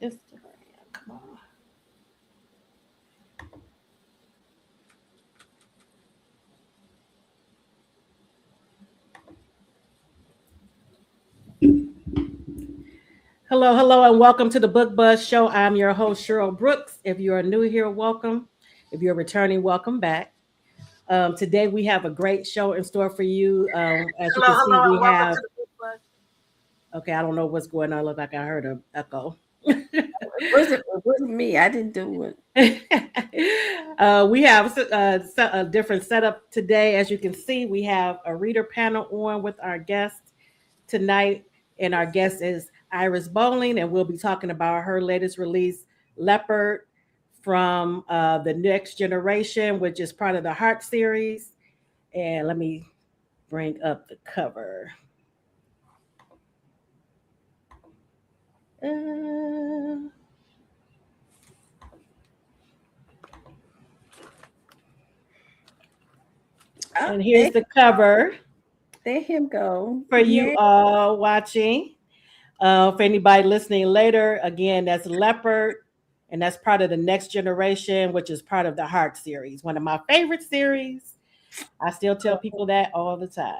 Instagram. Come on. Hello, hello, and welcome to the Book Buzz Show. I'm your host, Cheryl Brooks. If you are new here, welcome. If you're returning, welcome back. Today we have a great show in store for you. As you Hello, can see, hello, we and welcome have. to the Book Buzz. Okay, I don't know what's going on. Look like I heard an echo. It wasn't me. I didn't do it. We have a different setup today. As you can see, we have a reader panel on with our guest tonight, and our guest is Iris Bolling, and we'll be talking about her latest release, Leopard, from the Next Generation, which is part of the Heart series. And let me bring up the cover. Uh, Oh, and here's the cover there him go. for you Yeah. all watching. For anybody listening later, again, that's Leopard, and that's part of the Next Generation, which is part of the Heart series, one of my favorite series. I still tell people that all the time.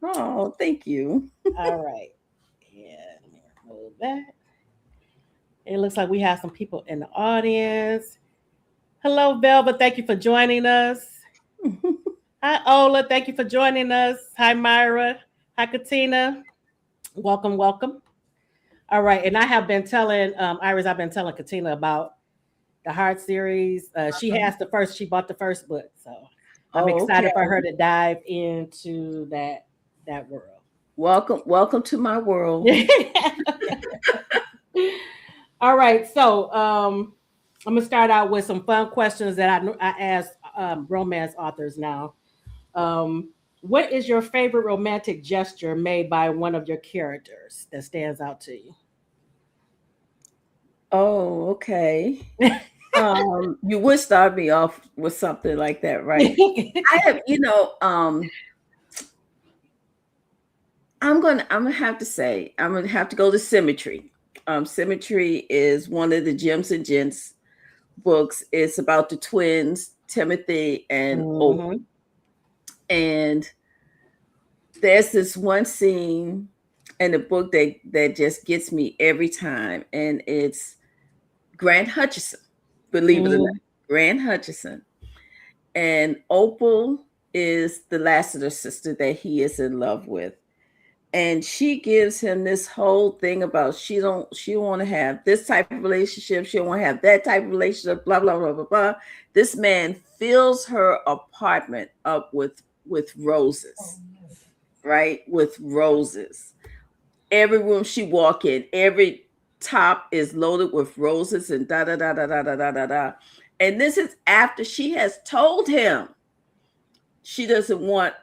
Oh, thank you. All right. Yeah, let me remove that. It looks like we have some people in the audience. Hello, Velva. Thank you for joining us. Hi, Ola. Thank you for joining us. Hi, Myra. Hi, Katina. Welcome, welcome. All right. And I have been telling Iris, I've been telling Katina about the Heart series. She bought the first book. So I'm Oh, okay. excited for her to dive into that world. Welcome to my world. All right, so I'm gonna start out with some fun questions that I ask romance authors now. What is your favorite romantic gesture made by one of your characters that stands out to you? Oh, okay. You would start me off with something like that, right? I have, I'm gonna have to say, I'm gonna have to go to Symmetry. Symmetry is one of the Gems and Gents books. It's about the twins, Timothy and Opal. Mhm. And there's this one scene in the book that just gets me every time, and it's Grant Hutchison, believe it or not. Mhm. Grant Hutchison. And Opal is the Lassiter sister that he is in love with. And she gives him this whole thing about she don't want to have this type of relationship, she don't want to have that type of relationship, blah blah blah blah blah. This man fills her apartment up with roses, right? With roses. Every room she walk in, every top is loaded with roses and da da da da da da da da da. And this is after she has told him she doesn't want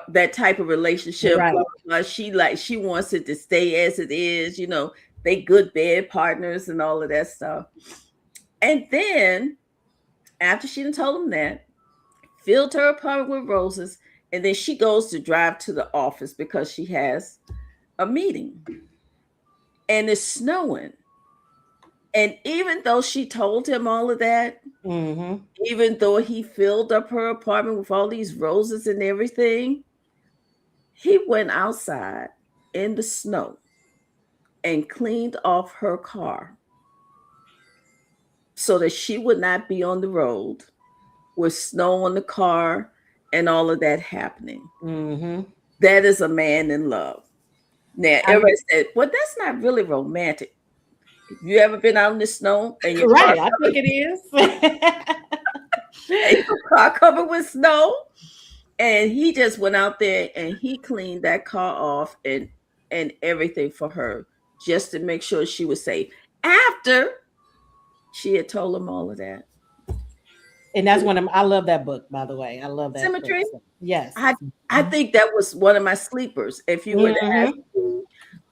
that type of relationship. Right. Blah, blah, blah. She wants it to stay as it is. They good bed partners and all of that stuff. And then after she done told him that, filled her apartment with roses, and then she goes to drive to the office because she has a meeting, and it's snowing. And even though she told him all of that, Mhm. even though he filled up her apartment with all these roses and everything, he went outside in the snow and cleaned off her car so that she would not be on the road with snow on the car and all of that happening. Mhm. That is a man in love. Now, I everybody said, well, that's not really romantic. You ever been out in the snow and your car right. I think it is. and your car covered with snow? And he just went out there and he cleaned that car off and everything for her just to make sure she was safe. After she had told him all of that. And that's one of I love that book, by the way. I love that book. Symmetry. Yes. I think that was one of my sleepers. If you would ask Mhm. me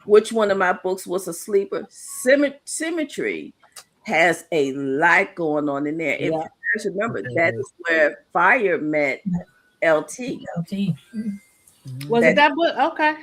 which one of my books was a sleeper, Symmetry has a lot going on in there. If you Yeah. guys remember, that is where Fire met LT. LT. Was That it that book? Okay.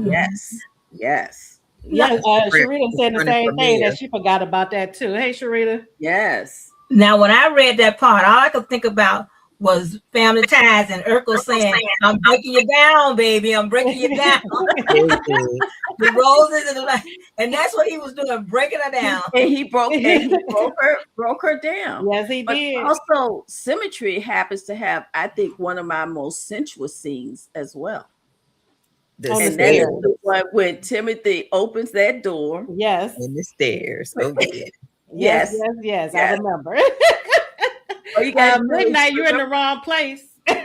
yes, yes. Yeah, Sharita said the running same for thing mayor. that she forgot about that too. Hey, Sharita. Yes. Now, when I read that part, all I could think about was Family Ties and Urkel saying, "I'm breaking you down, baby. I'm breaking you down." Very good. The roses and the light, and that's what he was doing, breaking her down. And he broke her down. Yes, he But did. also, Symmetry happens to have, I think, one of my most sensuous scenes as well. The On the And that is stairs. stairs. the one when Timothy opens that door. Yes. And the stairs. Oh, yeah. Yes, Yes. yes, yes. I Yes. remember. All you gotta do is Midnight, you're in the remember- wrong place. and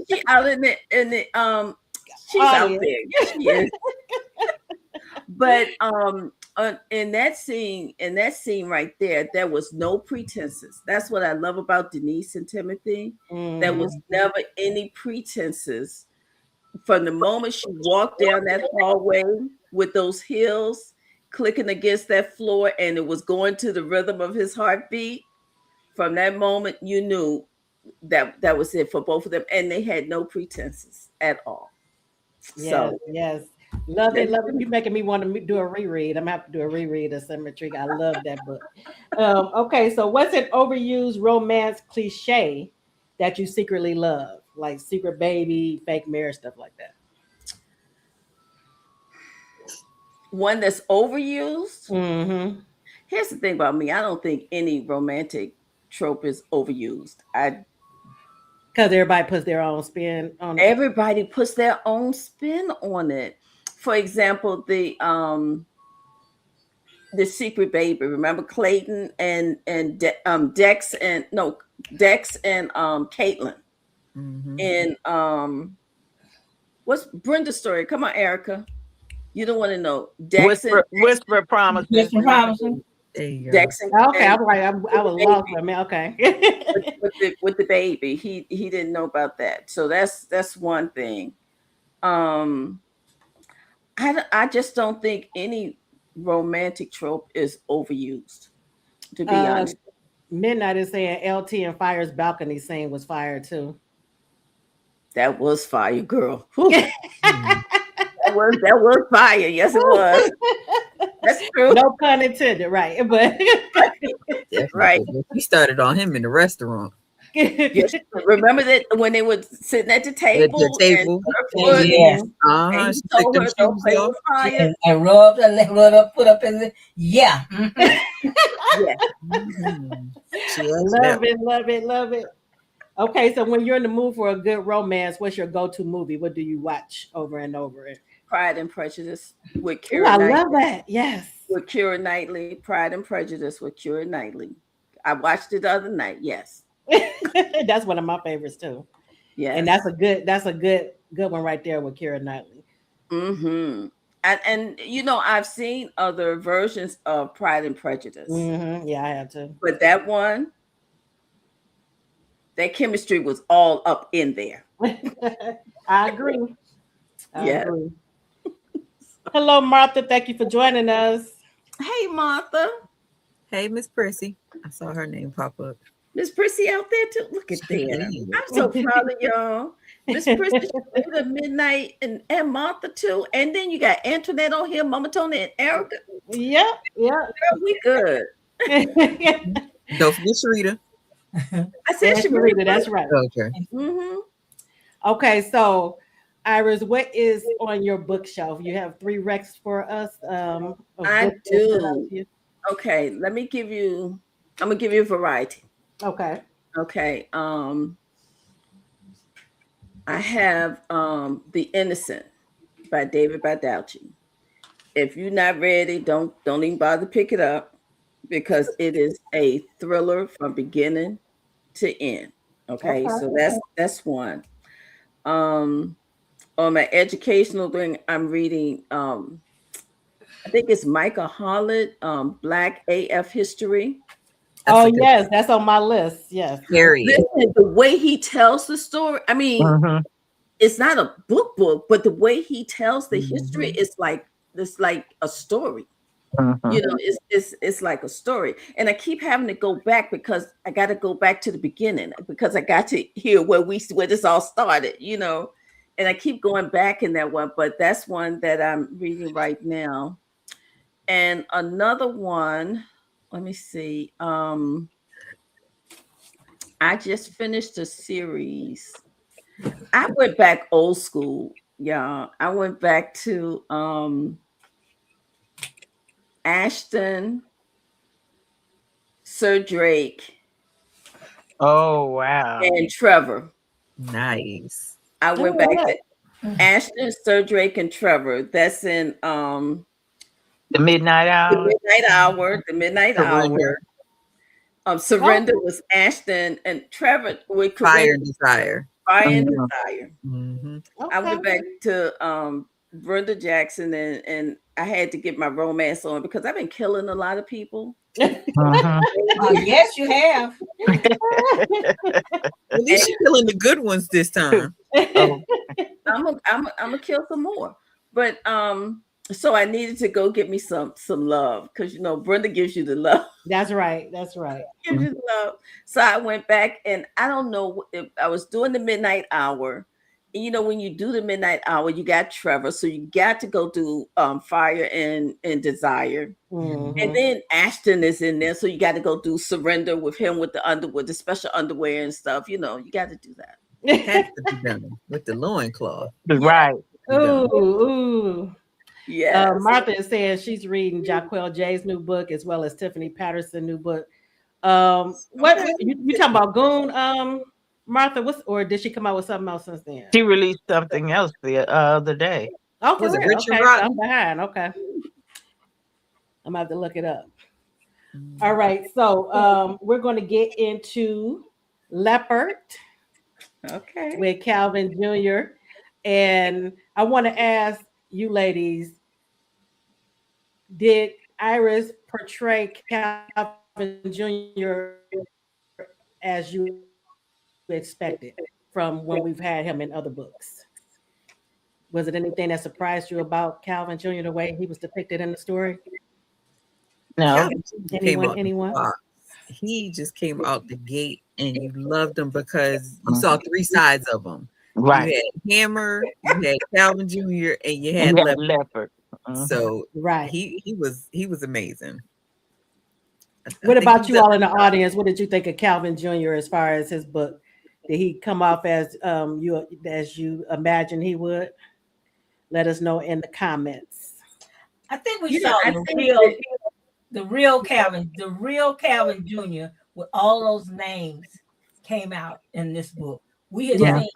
she out in the she's out Audience. there. Yes, she is. But in that scene right there was no pretenses. That's what I love about Denise and Timothy. There was never any pretenses. From the moment she walked down that hallway with those heels clicking against that floor and it was going to the rhythm of his heartbeat, from that moment you knew that was it for both of them, and they had no pretenses at all. Yes, So yes. Love it, love it. You're making me want to do a reread. I'm gonna have to do a reread of Symmetry. I love that book. Okay, so what's an overused romance cliche that you secretly love? Like secret baby, fake marriage, stuff like that. one that's overused. Mm-hmm. Here's the thing about me. I don't think any romantic trope is overused. Because everybody puts their own spin on it. Everybody puts their own spin on it. For example, the secret baby. Remember Clayton and Dex and Caitlin. Mhm. And what's Brenda's story? Come on, Erica. You don't want to know. Dex Whisper promises. Mr. Robinson. There you go. Dex and Okay, I'm like, I was lost for a minute. Okay. with the baby. He didn't know about that. So that's one thing. I just don't think any romantic trope is overused, to be honest. Midnight is saying LT and Fire's balcony scene was fire too. That was fire, girl. Mhm. That was fire. Yes, it was. That's true. No pun intended, right? But Definitely. Right. He started on him in the restaurant. Yes. Remember that when they were sitting at the At table, the table. and Yes. and he She told took them her, "Don't shoes play off. with fire." And rubbed her foot up in the yeah. Yeah. Mhm. She asked love that. it, love it, love it. Okay, so when you're in the mood for a good romance, what's your go-to movie? What do you watch over and over? Pride and Prejudice with Ooh, Keira I Knightley. love that. Yes. With Keira Knightley. Pride and Prejudice with Keira Knightley. I watched it the other night. Yes. That's one of my favorites too. Yes. And that's a good one right there with Keira Knightley. Mm-hmm. And I've seen other versions of Pride and Prejudice, Mm-hmm. Yeah, I have to. but that one, that chemistry was all up in there. I agree. I Yes. agree. Hello, Martha. Thank you for joining us. Hey, Martha. Hey, Miss Prissy. I saw her name pop up. Miss Prissy out there too. Look at She that. is. I'm so proud of y'all. Miss Prissy, Sharita, Midnight, and Martha too. And then you got Antoinette on here, Mama Tony, and Erica. Yeah, yeah. Girl, we good. Don't forget Sharita. I said That's Sharita. that's right. Okay. Mm-hmm. Okay, so Iris, what is on your bookshelf? You have 3 recs for us. Of I books that stood out do. to you? Okay, I'm gonna give you a variety. Okay. Okay. I have The Innocent by David Baldacci. If you're not ready, don't even bother to pick it up, because it is a thriller from beginning to end. Okay. So that's one. On my educational thing, I'm reading I think it's Micah Hollett, Black AF History. That's Oh a good yes, that's on my list. Yes. Period. Listen, the way he tells the story, I mean, Mhm. it's not a book, but the way he tells the history Mhm. is like a story. Mhm. It's like a story. And I keep having to go back, because I got to go back to the beginning, because I got to hear where this all started, and I keep going back in that one, but that's one that I'm reading right now. And another one, let me see. I just finished a series. I went back old school, yeah. I went back to Ashton, Sir Drake, Oh wow. and Trevor. Nice. I Oh, went back what? to Ashton, Sir Drake, and Trevor. That's in The midnight the hour. Midnight Hour. The Midnight Surrender, Hour. Surrender was Ashton and Trevor with Fire and Desire. Fire and Mhm. Desire. Mm-hmm. I went Okay. back to Brenda Jackson, and I had to get my romance on because I've been killing a lot of people. Mhm. Yes, you have. At least you're killing the good ones this time. Oh, I'm gonna kill some more, but so I needed to go get me some love because you know Brenda gives you the love. That's right. That's right. Gives you the love. So I went back, and I don't know if I was doing the midnight hour. And you know, when you do the midnight hour, you got Trevor, so you got to go do Fire and Desire. Mhm. And then Ashton is in there, so you got to go do Surrender with him with the underwear, the special underwear and stuff. You know, you got to do that. Has to be done with the loincloth. right. Ooh, ooh. Yeah. Martha is saying she's reading Jaquel Jay's new book as well as Tiffany Patterson's new book. What Okay. you talking about, Goon? Martha, or did she come out with something else since then? She released something else the other day. Oh, for Was it real? Richard Okay, so Rotten? I'm behind. Okay, I'm gonna have to look it up. All right, so we're going to get into Leopard Okay. with Calvin Jr. And I want to ask you ladies, did Iris portray Calvin Jr. as you expected from when we've had him in other books? Was it anything that surprised you about Calvin Jr., the way he was depicted in the story? No. Calvin Jr. came out the Anyone? box. He just came out the gate, and you loved him because you saw three sides of him. Right. You had Hammer, you had Calvin Jr., and you had Yeah, Leopard. leopard. Mhm. So Right. he was amazing. I What think about he's you a- all in the audience? What did you think of Calvin Jr. as far as his book? Did he come off as you imagine he would? Let us know in the comments. I think we You know, saw I the think real Calvin Jr. with all those names came out in this book. We had Yeah. seen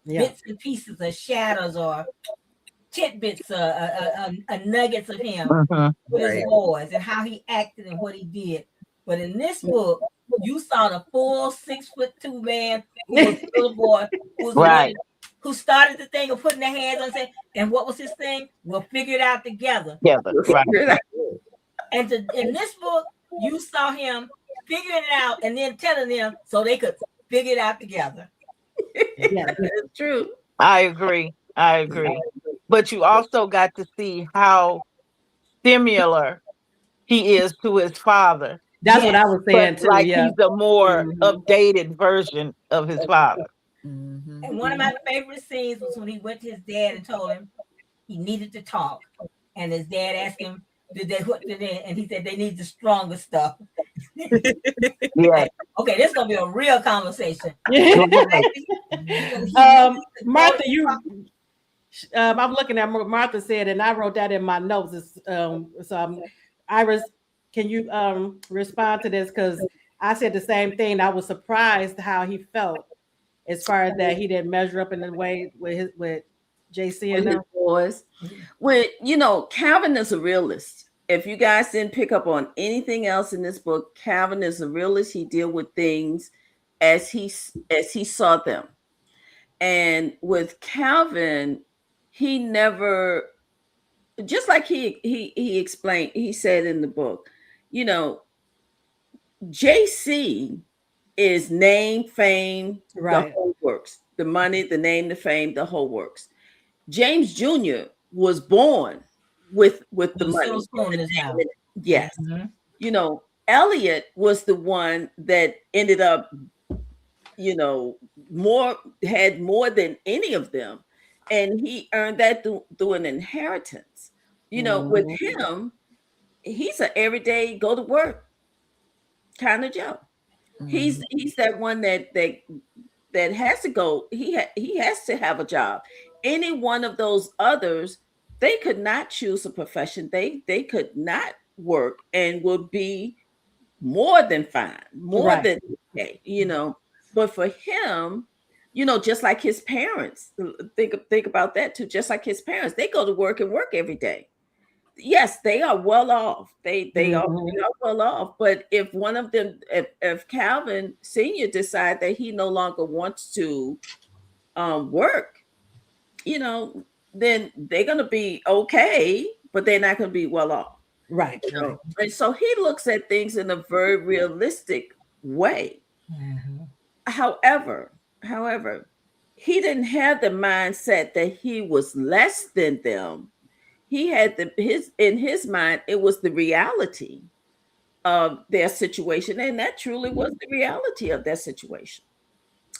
Yeah. bits and pieces of shadows or tidbits, nuggets of him Mhm. with his Right. boys and how he acted and what he did. But in this book, you saw the full 6'2" man who was a little boy Right. who started the thing of putting their hands on saying, and what was his thing? We'll figure it out together. Together. Right. And in this book, you saw him figuring it out and then telling them so they could figure it out together. Yeah. it's true. I agree. I agree. But you also got to see how similar he is to his father. That's what I was saying But too. like Yeah. he's a more Mhm. updated version of his father. Mhm. And one of my favorite scenes was when he went to his dad and told him he needed to talk. And his dad asked him, what did they? And he said they need the stronger stuff. Yeah. Okay, this is gonna be a real conversation. Martha, I'm looking at what Martha said, and I wrote that in my notes. Iris, can you respond to this? Because I said the same thing. I was surprised how he felt as far as that he didn't measure up in the way with JC and His them. boys. Calvin is a realist. If you guys didn't pick up on anything else in this book, Calvin is a realist. He deal with things as he saw them. And with Calvin, he never, just like he explained, he said in the book, JC is name, fame, Right. the whole works. The money, the name, the fame, the whole works. James Jr. was born with the money. Spoon in his mouth. Yes. Mm-hmm. Elliot was the one that ended up, had more than any of them. and he earned that through an inheritance. You know, with him, he's an everyday go to work kind of Joe. He's that one that has to go. He has to have a job. Any one of those others, they could not choose a profession. They could not work and would be more than fine, more than okay, you know. But for him, you know, just like his parents, think about that too. Just like his parents, they go to work and work every day. Yes, they are well off. They are well off. But if one of them, if Calvin Senior decide that he no longer wants to work, you know, then they're gonna be okay, but they're not gonna be well off. Right. You know? And so he looks at things in a very realistic way. However, he didn't have the mindset that he was less than them. He had in his mind, it was the reality of their situation, and that truly was the reality of their situation.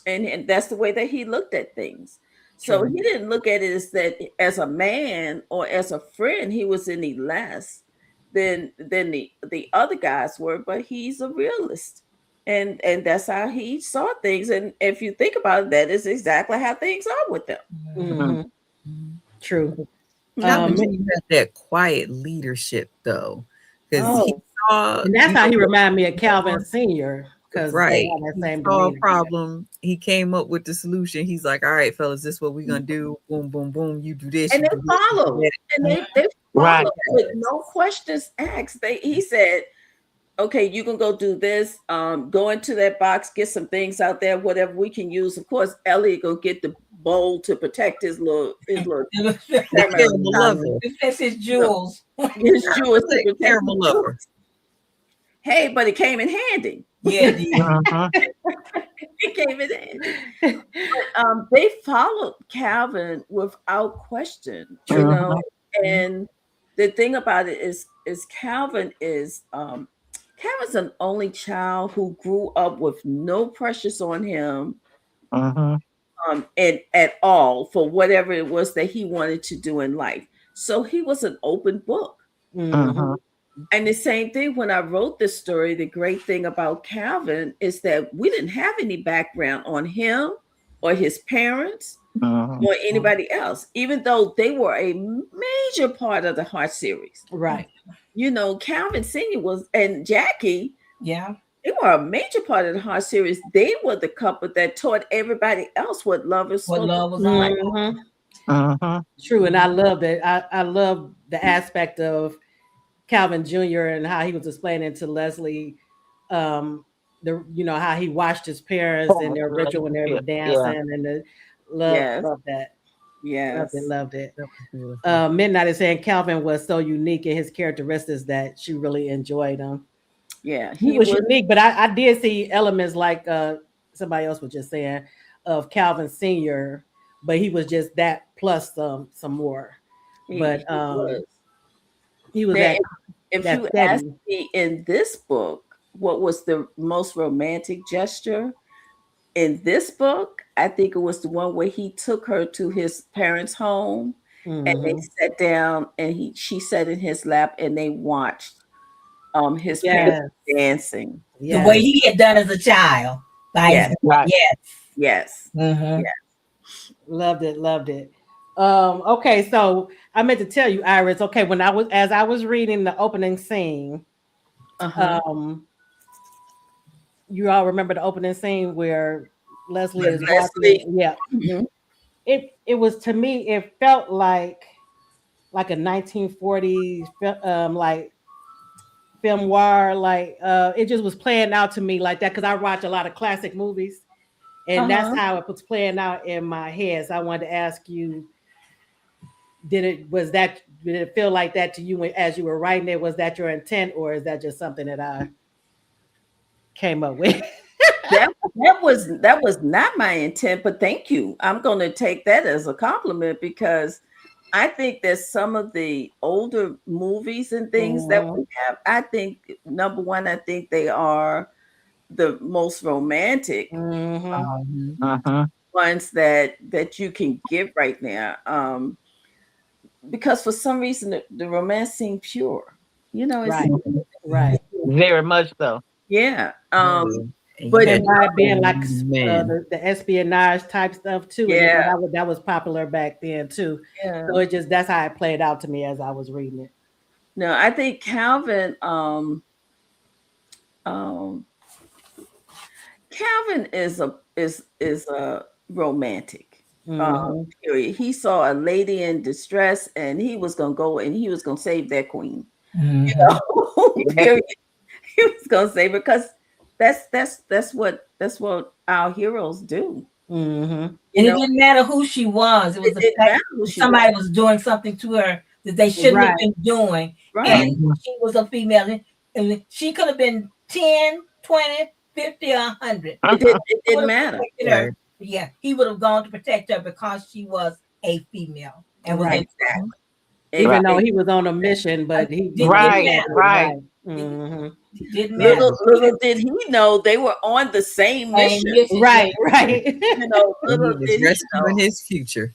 And that's the way that he looked at things. So he didn't look at it as that as a man or as a friend, he was any less than the other guys were, but he's a realist. And that's how he saw things. And if you think about it, that is exactly how things are with them. True. Calvin had that quiet leadership though, because and that's how he reminded me of Calvin Senior. Because right, that same he saw a problem. He came up with the solution. He's like, "All right, fellas, this is what we're gonna do. Boom, boom, boom. You do this." And they follow. And they follow with no questions asked. He said, okay, you can go do this. Go into that box, get some things out there, whatever we can use. Of course, Elliot go get the bowl to protect his little That's his jewels. His jewels to protect caramel lover. Hey, but it came in handy. Yeah, it came in handy. But, they followed Calvin without question, you know. And the thing about it is Calvin is Calvin's an only child who grew up with no pressures on him, and at all for whatever it was that he wanted to do in life. So he was an open book. And the same thing when I wrote this story, the great thing about Calvin is that we didn't have any background on him or his parents or anybody else, even though they were a major part of the Heart series. Right. You know, Calvin Senior was, and Jackie, they were a major part of the Heart series. They were the couple that taught everybody else what love is. What love was like. True, and I love it. I love the aspect of Calvin Jr. and how he was explaining to Leslie, how he watched his parents and their ritual when they were dancing, and love that. Yeah, loved it. Midnight is saying Calvin was so unique in his characteristics that she really enjoyed him. Yeah, he was unique, but I did see elements like somebody else was just saying of Calvin Senior, but he was just that plus some more. But he was that. If you ask me in this book, what was the most romantic gesture in this book? I think it was the one where he took her to his parents' home and they sat down and she sat in his lap and they watched his parents dancing. The way he had done as a child. Yes. Loved it. Okay, so I meant to tell you, Iris. Okay, as I was reading the opening scene, you all remember the opening scene where Leslie is walking. Yeah, it was, to me, it felt like a 1940s like film noir. Like it just was playing out to me like that because I watch a lot of classic movies, and that's how it was playing out in my head. So I wanted to ask you. Did it feel like that to you as you were writing it? Was that your intent, or is that just something that I came up with? that was not my intent, but thank you. I'm going to take that as a compliment because I think that some of the older movies and things that we have, I think number one, I think they are the most romantic. ones that you can get right now. Because for some reason the romance seemed pure. You know, it's right. Very much so. yeah. And you But And had by it being like man. the espionage type stuff too. And, Yeah. that was popular back then too. Yeah. So that's how it played out to me as I was reading it. No, I think Calvin is a romantic. Period. He saw a lady in distress and he was gonna go and he was gonna save that queen. You know, period. He was gonna save her because that's what our heroes do. Mm-hmm. And it didn't matter who she was. It was the fact somebody was doing something to her that they shouldn't have been doing. Right. And she was a female. And she could have been 10, 20, 50, or 100. It didn't matter. Her. Yeah, he would have gone to protect her because she was a female. And was exactly. Even though he was on a mission, but he didn't right. Mm-hmm. Didn't matter. Little did he know they were on the same mission. Right. You know, little he was rescuing his future.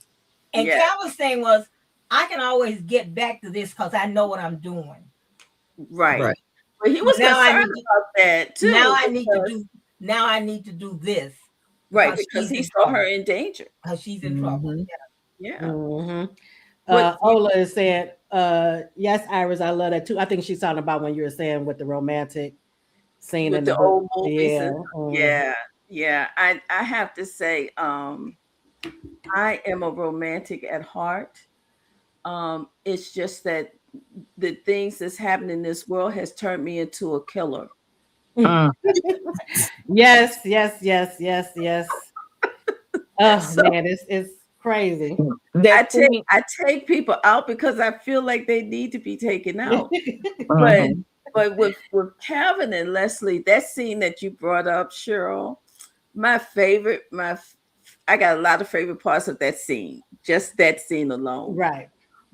And Calvin's thing was, I can always get back to this because I know what I'm doing. Right. But he was concerned about that too. Now I need to do this. Right, because he saw her in danger. Because she's in trouble. Yeah. Mm-hmm. Ola is saying, yes, Iris, I love that too. I think she's talking about when you were saying with the romantic scene with in the old movies. Yeah. I have to say, I am a romantic at heart. It's just that the things that's happening in this world has turned me into a killer. Yes. Oh man, it's crazy. I take people out because I feel like they need to be taken out. But with Calvin and Leslie, that scene that you brought up, Cheryl, I got a lot of favorite parts of that scene, just that scene alone. Right.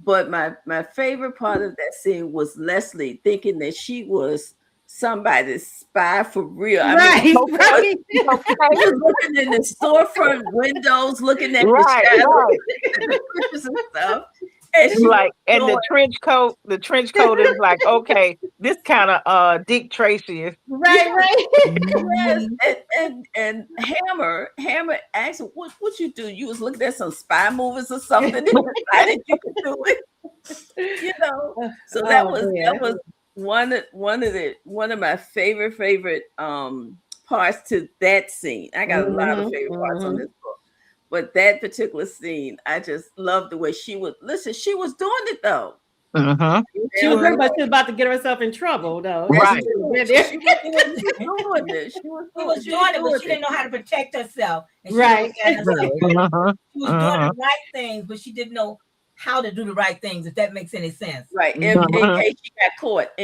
But my favorite part of that scene was Leslie thinking that she was somebody's spy for real. Right. She was looking in the storefront windows, looking at the shadows and stuff. And the trench coat is like, okay, this kind of Dick Tracy is right. Yes. And Hammer asked, what you do? You was looking at some spy movies or something and decided you could do it. You know. So that was one of my favorite parts to that scene. I got a lot of favorite parts on this book. But that particular scene, I just loved the way she was doing it though. She was about to get herself in trouble though. Right. She was doing it. She was doing it, but she didn't know how to protect herself. And right. She was doing the right things, but she didn't know how to do the right things, if that makes any sense. Right. In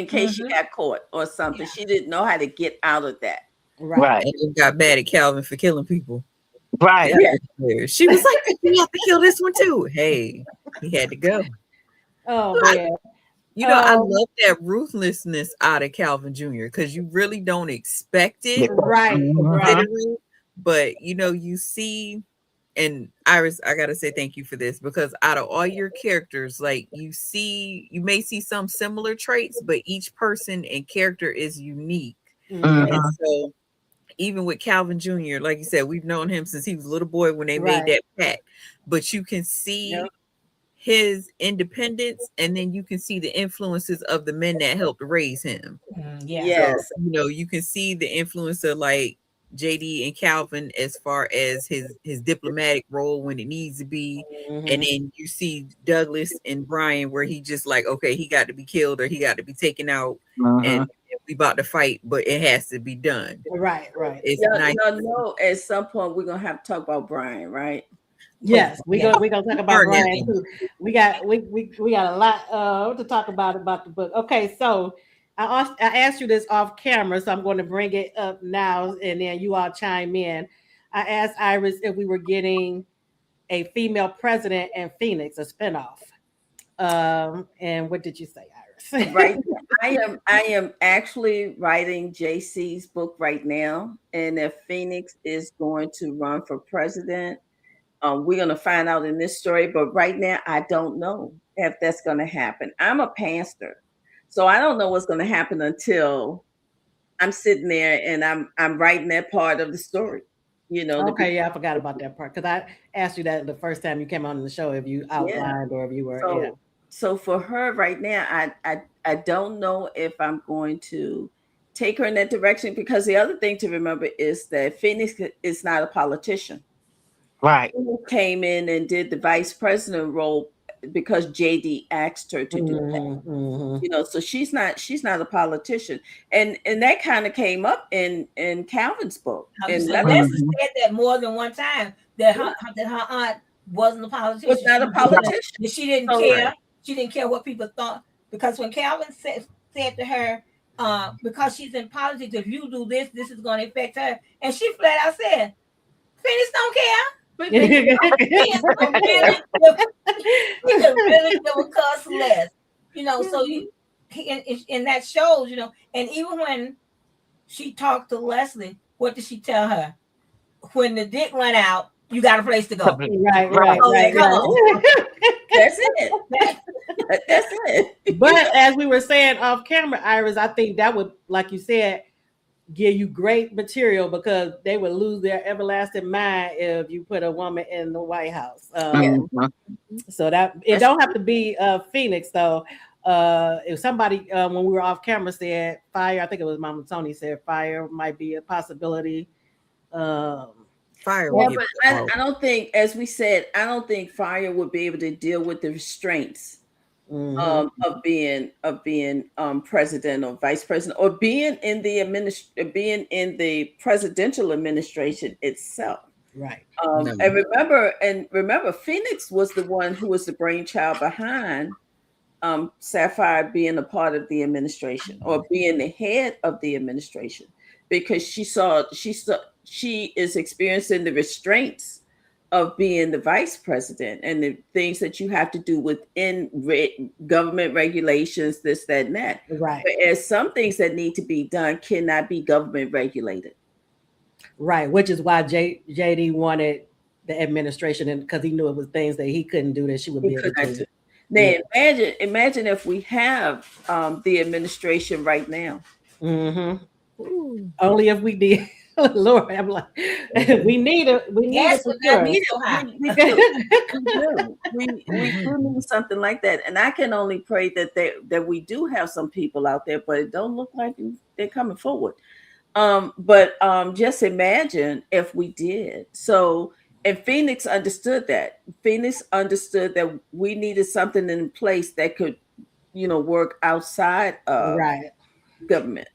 case she got caught or something. She didn't know how to get out of that. Right. And you got mad at Calvin for killing people. Right. Yeah. She was like, you have to kill this one too. Hey, he had to go. Oh man. I love that ruthlessness out of Calvin Jr. because you really don't expect it. Right. But you see, and Iris, I gotta say thank you for this, because out of all your characters, like you may see some similar traits, but each person and character is unique. And so even with Calvin Jr., like you said, we've known him since he was a little boy when they made that pact. But you can see his independence, and then you can see the influences of the men that helped raise him. Yes. So, you can see the influence of like JD and Calvin as far as his diplomatic role when it needs to be. And then you see Douglas and Brian where he just like, okay, he got to be killed or he got to be taken out and we about to fight, but it has to be done. Right. It's nice. At some point we're gonna have to talk about Brian, right? Yes, we're gonna talk about Brian too. We got a lot to talk about the book. Okay, so I asked you this off camera, so I'm going to bring it up now, and then you all chime in. I asked Iris if we were getting a female president in Phoenix, a spinoff. And what did you say, Iris? Right. I am actually writing JC's book right now, and if Phoenix is going to run for president, We're going to find out in this story, but right now I don't know if that's going to happen. I'm a pastor, so I don't know what's going to happen until I'm sitting there and I'm writing that part of the story. You know. Okay, yeah, I forgot about that part because I asked you that the first time you came on the show if you outlined or if you were. So for her right now, I don't know if I'm going to take her in that direction, because the other thing to remember is that Phoenix is not a politician. Right. Who came in and did the vice president role because JD asked her to do that. You know, so she's not a politician, and that kind of came up in Calvin's book. And Leslie said that more than one time, that her aunt wasn't a politician. Was not a politician. She didn't care. She didn't care what people thought, because when Calvin said to her, because she's in politics, if you do this, this is going to affect her, and she flat out said, Phoenix don't care. But really give a cuss less, you know. So and that shows, you know. And even when she talked to Leslie, what did she tell her? When the dick run out, you got a place to go. Right. That's it. That's it. But as we were saying off camera, Iris, I think that would, like you said, give you great material, because they would lose their everlasting mind if you put a woman in the White House. So that it don't have to be Phoenix though. If somebody when we were off camera said fire, I think it was Mama Tony said fire might be a possibility. Fire. Yeah, but I don't think, as we said, I don't think fire would be able to deal with the restraints of being president or vice president, or being in the presidential administration itself. Right. And remember, Phoenix was the one who was the brainchild behind Sapphire being a part of the administration, or being the head of the administration, because she is experiencing the restraints of being the vice president and the things that you have to do within government regulations, this, that, and that. Right. But as some things that need to be done cannot be government regulated. Right, which is why JD wanted the administration, and because he knew it was things that he couldn't do that she would be able to do. Now, imagine if we have the administration right now. Only if we did. Lord, I'm like, we need it. We need it. We do need something like that, and I can only pray that we do have some people out there, but it don't look like they're coming forward. But just imagine if we did. So, and Phoenix understood that. Phoenix understood that we needed something in place that could, work outside of government.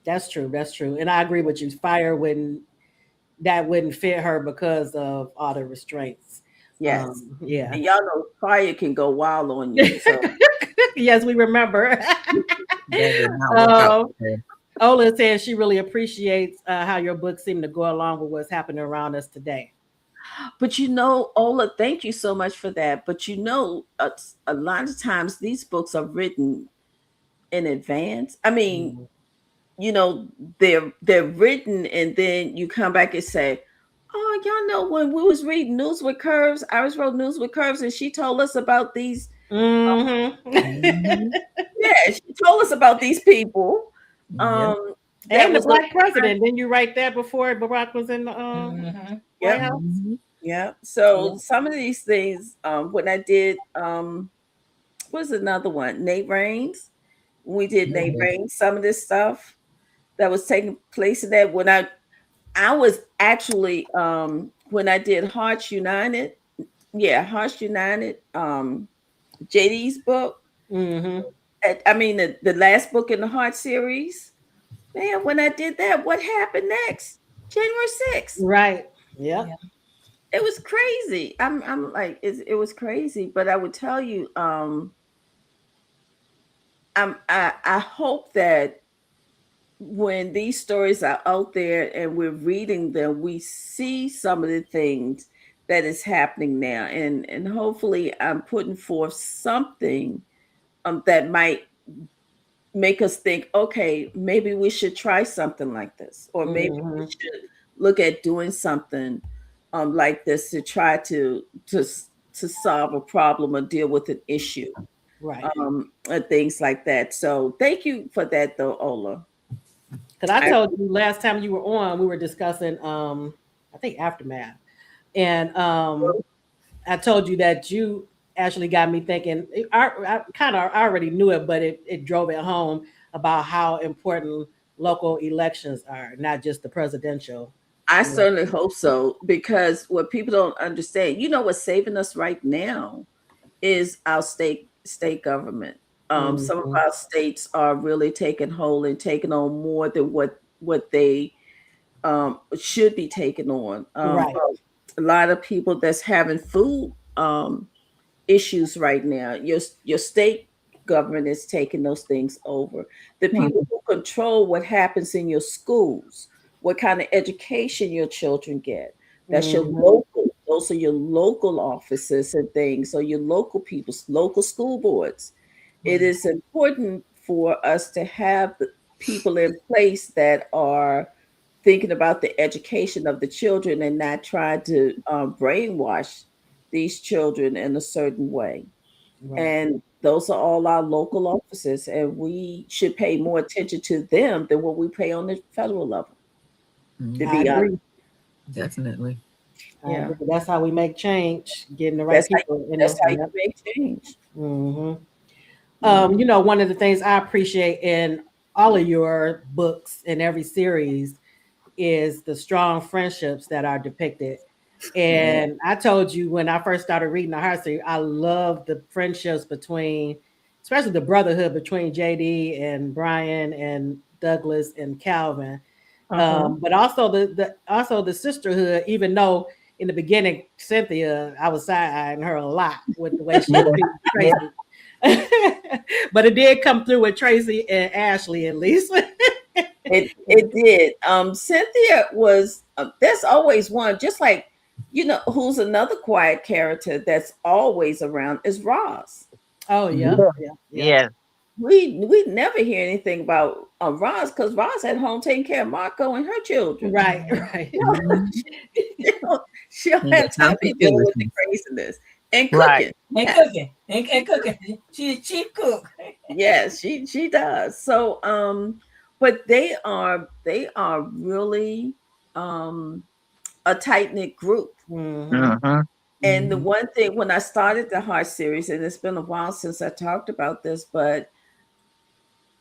That's true. And I agree with you. Fire wouldn't fit her because of all the restraints. Yes. Yeah. And y'all know fire can go wild on you. So. Yes, we remember. Ola says she really appreciates how your books seem to go along with what's happening around us today. But Ola, thank you so much for that. But a lot of times these books are written in advance. I mean, they're written, and then you come back and say, oh, y'all know when we was reading News with Curves, Iris wrote News with Curves, and she told us about these. Yeah, she told us about these people. And the Black president. Didn't you write that before Barack was in the White House? Yeah. So some of these things, when I did, what's another one? Nate Raines. We did Nate Raines. Some of this stuff that was taking place in that, when I was actually when I did Hearts United, JD's book. I mean the last book in the Heart series. Man, when I did that, what happened next? January 6th. Right. Yeah. It was crazy. I'm like, it was crazy. But I would tell you, I hope that when these stories are out there and we're reading them, we see some of the things that is happening now, and hopefully I'm putting forth something that might make us think, okay, maybe we should try something like this, or maybe we should look at doing something like this to try to solve a problem or deal with an issue, Right. and things like that. So thank you for that, though, Ola. Because I told you last time you were on, we were discussing, I think Aftermath, and I told you that you actually got me thinking. I already knew it, but it drove it home about how important local elections are, not just the presidential. I election. certainly hope so, because what people don't understand, what's saving us right now is our state government. Some of Mhm. our states are really taking hold and taking on more than what they should be taking on. Right. A lot of people that's having food issues right now. Your state government is taking those things over. The people who control what happens in your schools, what kind of education your children get. That's your Mhm. local. Those are your local offices and things, or your local people's local school boards. It is important for us to have the people in place that are thinking about the education of the children and not trying to brainwash these children in a certain way. Right. And those are all our local offices, and we should pay more attention to them than what we pay on the federal level, to I be honest. agree. Definitely. I Yeah. agree. That's how we make change, getting the right That's how, people in that's the. how you Yep. make change. Mhm. Mhm. One of the things I appreciate in all of your books in every series is the strong friendships that are depicted. Yeah. And I told you when I first started reading the Heart series, I love the friendships between, especially the brotherhood between JD and Brian and Douglas and Calvin. But also the sisterhood. Even though in the beginning, Cynthia, I was side eyeing her a lot with the way she Yeah. was treating Tracy. But it did come through with Tracy and Ashley at least. It did. Cynthia was. There's always one. Just like who's another quiet character that's always around is Roz. Oh yeah, Yeah. yeah, yeah. Yes. We never hear anything about Roz, because Roz at home taking care of Marco and her children. Right, right. Mhm. She don't Ain't have got time time for to deal with the foolishness. craziness and Right. cooking. And Yeah. cooking. And cooking. She's a chief cook. Yes, she does. So but they are really a tight-knit group. Hmm. Mm-hmm. And the Mhm. one thing, when I started the Heart series, and it's been a while since I talked about this,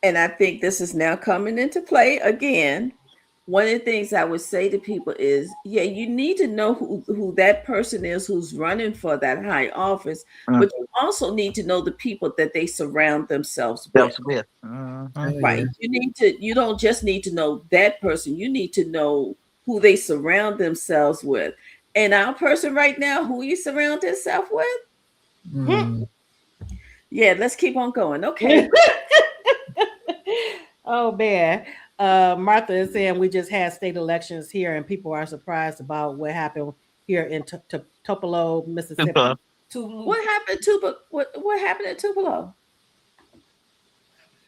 and I think this is now coming into play again. One of the things I would say to people is, yeah, you need to know who that person is who's running for that high office, Mm-hmm. but you also need to know the people that they surround themselves with. Self with. Mm-hmm. Oh yeah. Right. You don't just need to know that person, you need to know who they surround themselves with. And our person right now, who he surround himself with? Mm. Yeah, let's keep on going. Okay. Oh man. Martha is saying we just had state elections here and people are surprised about what happened here in Tupelo, Mississippi. Too What happened at Tupelo?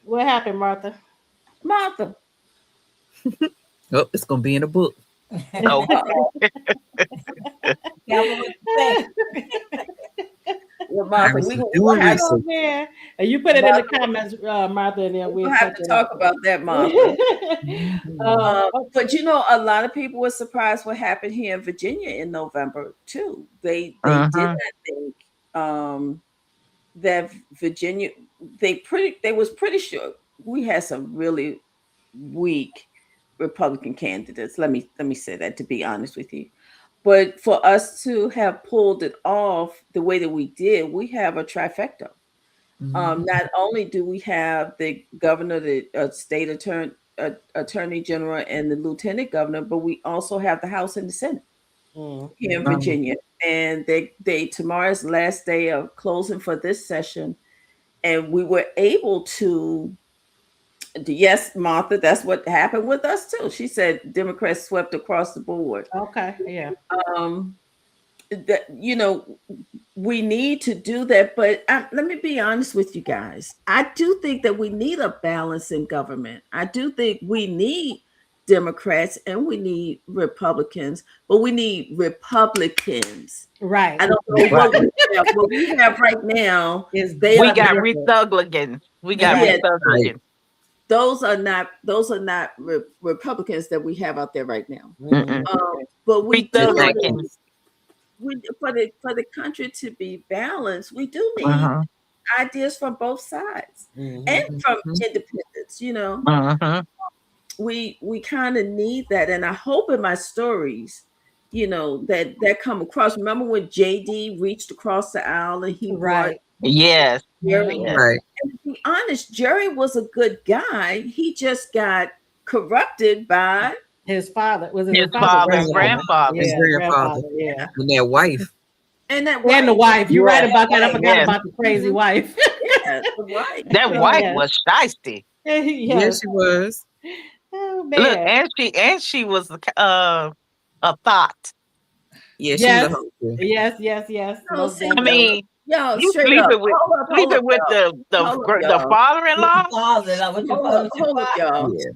What happened, Martha? Martha. Oh, it's gonna be in a book. Oh, Uh-oh. careful what you say. Well, Martha, Iris we is will doing have Oh research. man. And you put it in the comments, Martha, and then we'll we'll have touch to it talk up. about that, Martha. Mhm. But a lot of people were surprised what happened here in Virginia in November too. They did uh-huh. not think that Virginia. They was pretty sure we had some really weak Republican candidates. Let me say that, to be honest with you. But for us to have pulled it off the way that we did, we have a trifecta. Mhm. Not only do we have the governor, the state attorney general, and the lieutenant governor, but we also have the House and the Senate here in Um, Virginia. And they tomorrow's last day of closing for this session, and we were able to. Yes, Martha, that's what happened with us too. She said Democrats swept across the board. Okay, yeah. Um, that we need to do that, but let me be honest with you guys. I do think that we need a balance in government. I do think we need Democrats and we need Republicans, but we need Republicans. Right. I don't know what we have right now. We We got Republicans. We got Right. Republicans. Those are not Republicans that we have out there right now. Mm-mm. But we do Republicans. for the country to be balanced, we do need Uh-huh. ideas from both sides Mhm. and from independents. You know, Uh-huh. we kind of need that, and I hope in my stories, you know, that come across. Remember when JD reached across the aisle and he Right. Yes. Jerry? Yes. Right. And to be honest, Jerry was a good guy. He just got corrupted by His father was it His father and grandfather. His grandfather. Yeah. And their wife. and that And the wife. You're right about that. I forgot Yes. about the crazy wife. Yeah, the wife. That Yeah. wife was shiesty. Yes, Yes. she was. Oh Look, man. and she was a thought. Yeah, she Yes. was a hoe. Yes. No, Most see, I definitely. mean, Yo, you straight up. sleeping with Hold up, the y'all. father-in-law. Hold up, y'all. Yeah.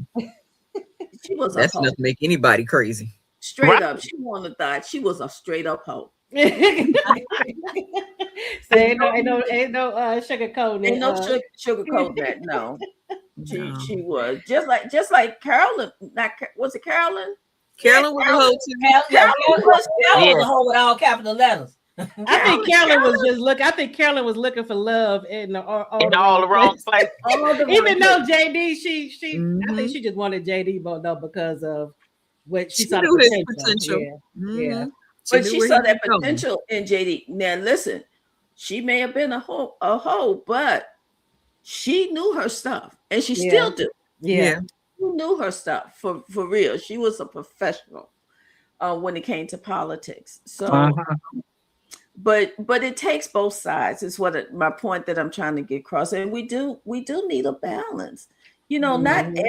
She was a That's hoe. enough to make anybody crazy. Straight Right. up. She wanted to die. She was a straight up hoe. Say ain't no sugarcoating it. Ain't no sugarcoat that. No. No. She was just like Carolyn. Was it Carolyn? Carolyn was a hoe too. Carolyn was a hoe with all capital letters. I think Carolyn was just looking. I think Carolyn was looking for love in all the wrong places. Even though JD, she I Mhm. think she just wanted JD, but no, because of what she She saw knew the his potential. potential. Yeah. Mhm. But knew she where saw he that was going. potential in JD. Now listen, she may have been a hoe, but she knew her stuff, and she Yeah. still do. Yeah. She knew her stuff for real. She was a professional when it came to politics. So, Uh-huh. but it takes both sides. Is my point that I'm trying to get across, and we do need a balance. You know, Mhm.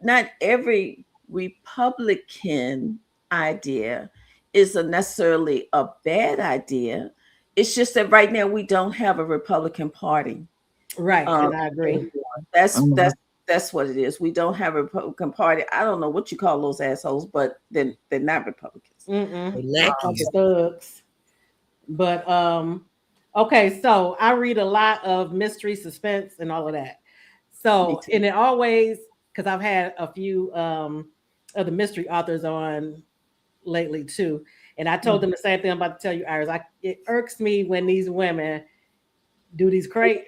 not every Republican idea is necessarily a bad idea. It's just that right now we don't have a Republican Party. Right. And I agree. That's Mhm. that's what it is. We don't have a Republican Party. I don't know what you call those assholes, but they're not Republicans. Mm-mm. The lackeys. Thugs. But okay, so I read a lot of mystery, suspense, and all of that. So Me too. and it always, because I've had a few of the mystery authors on lately too, and I told them the same thing I'm about to tell you, Iris. It irks me when these women do these crazy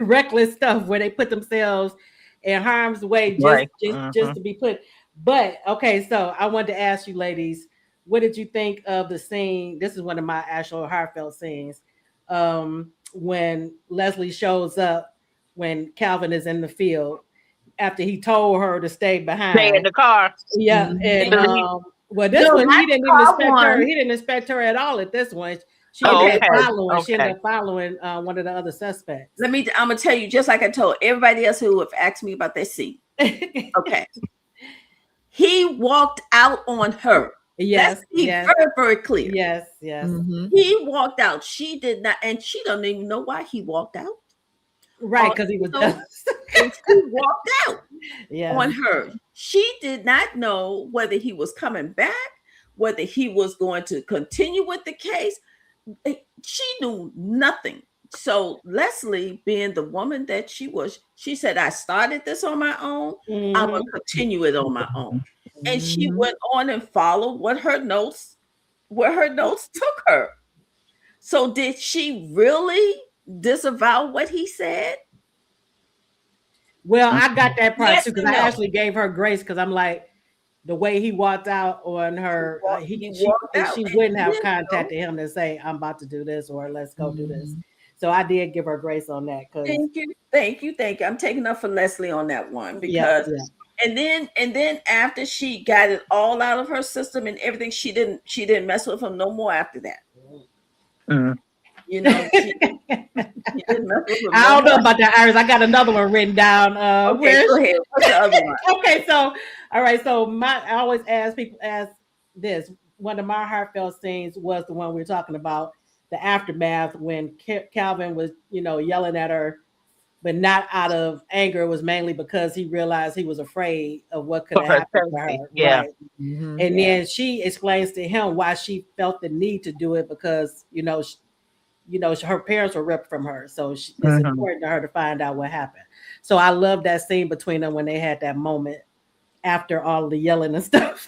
reckless stuff where they put themselves in harm's way just to be put. But okay, so I wanted to ask you ladies, what did you think of the scene? This is one of my actual heartfelt scenes. When Leslie shows up when Calvin is in the field after he told her to stay behind. Stay in the car. Yeah, and well, this one he didn't even expect her. He didn't expect her at all at this one. She ended up following. She ended up following one of the other suspects. I'm gonna tell you, just like I told everybody else who have asked me about that scene. Okay, he walked out on her. Yes, very, very clear. Yes. Mhm. He walked out. She did not, and she don't even know why he walked out. Right, because he was and he walked out yeah. on her. She did not know whether he was coming back, whether he was going to continue with the case. She knew nothing. So Leslie, being the woman that she was, she said, I started this on my own. I'm going to continue it on my own. And she went on and followed where her notes took her. So did she really disavow what he said? Well, I got that part Yes too, because and I no. actually gave her grace because I'm like, the way he walked out on her, she wouldn't have contacted him to say, I'm about to do this or let's go do this. So I did give her grace on that. Thank you. I'm taking up for Leslie on that one because and then after she got it all out of her system and everything, she didn't mess with him no more after that. You know, she didn't mess with him I don't know about that, Iris. I got another one written down. Okay, go ahead. What's the other one? Okay, so all right, so I always ask this. One of my heartfelt scenes was the one we were talking about, the aftermath when Calvin was, yelling at her but not out of anger. It was mainly because he realized he was afraid of what could For have her happened to safety, her. yeah. Right. And then she explains to him why she felt the need to do it because, her parents were ripped from her. So it's Mhm. important to her to find out what happened. So I love that scene between them when they had that moment after all the yelling and stuff.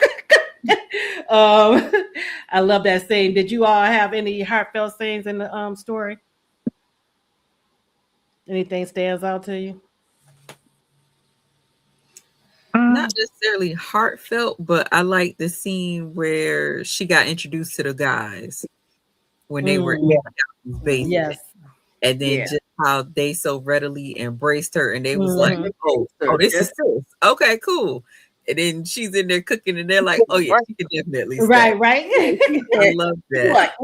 I love that scene. Did you all have any heartfelt scenes in the story? Anything stands out to you? Not necessarily heartfelt, but I like the scene where she got introduced to the guys when they were in Yeah. the basement. Yes. And then Yeah. just how they so readily embraced her, and they was like, Mhm. "Oh, this is sis. Okay, cool." And then she's in there cooking, and they're like, "Oh yeah, she can definitely stay." Right. I love that.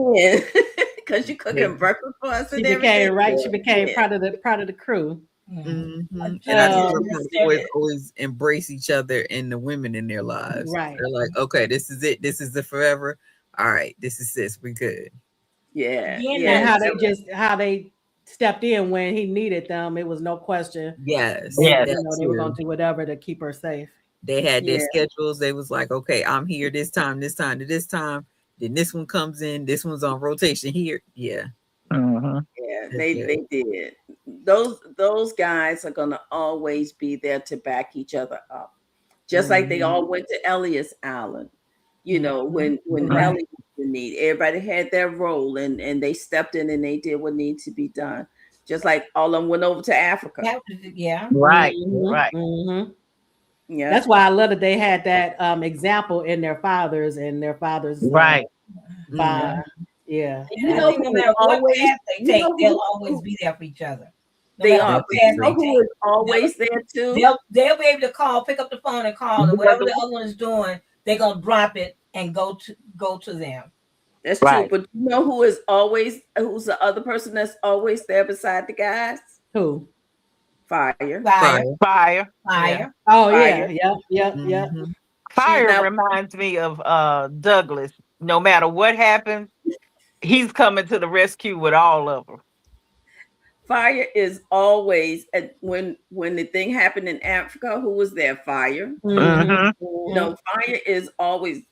Because you cooking breakfast for us She and became everything. She became part of the crew. And I just love how the boys always embrace each other and the women in their lives. Right. They're like, "Okay, this is it. This is the forever. All right, this is sis. We good." Yeah. And how they stepped in when he needed them. It was no question. Yes. Yeah. They were going to do whatever to keep her safe. They had their schedules. They was like, "Okay, I'm here this time to this time. Then this one comes in. This one's on rotation here." Yeah. Mhm. Yeah, they did. Those guys are gonna always be there to back each other up. Just like they all went to Elliot's Island. When Right. Elliot was in need, everybody had their role and they stepped in and they did what needed to be done. Just like all of them went over to Africa. Yeah. Right. Mhm, Right. mhm. Yeah. That's why I love that they had that example in their fathers and their fathers. Right. By, yeah. No matter what path they take, they'll always be there for each other. No They matter are. what path they Who is always there too? They'll be able to pick up the phone and call, and whatever the other one is doing, they're gonna drop it and go to them. That's true. But you know who's the other person that's always there beside the guys? Who? Fire. Oh yeah. Yep. Fire reminds me of Douglas. No matter what happens, he's coming to the rescue with all of them. Fire is always when the thing happened in Africa. Who was there? Fire. Fire is always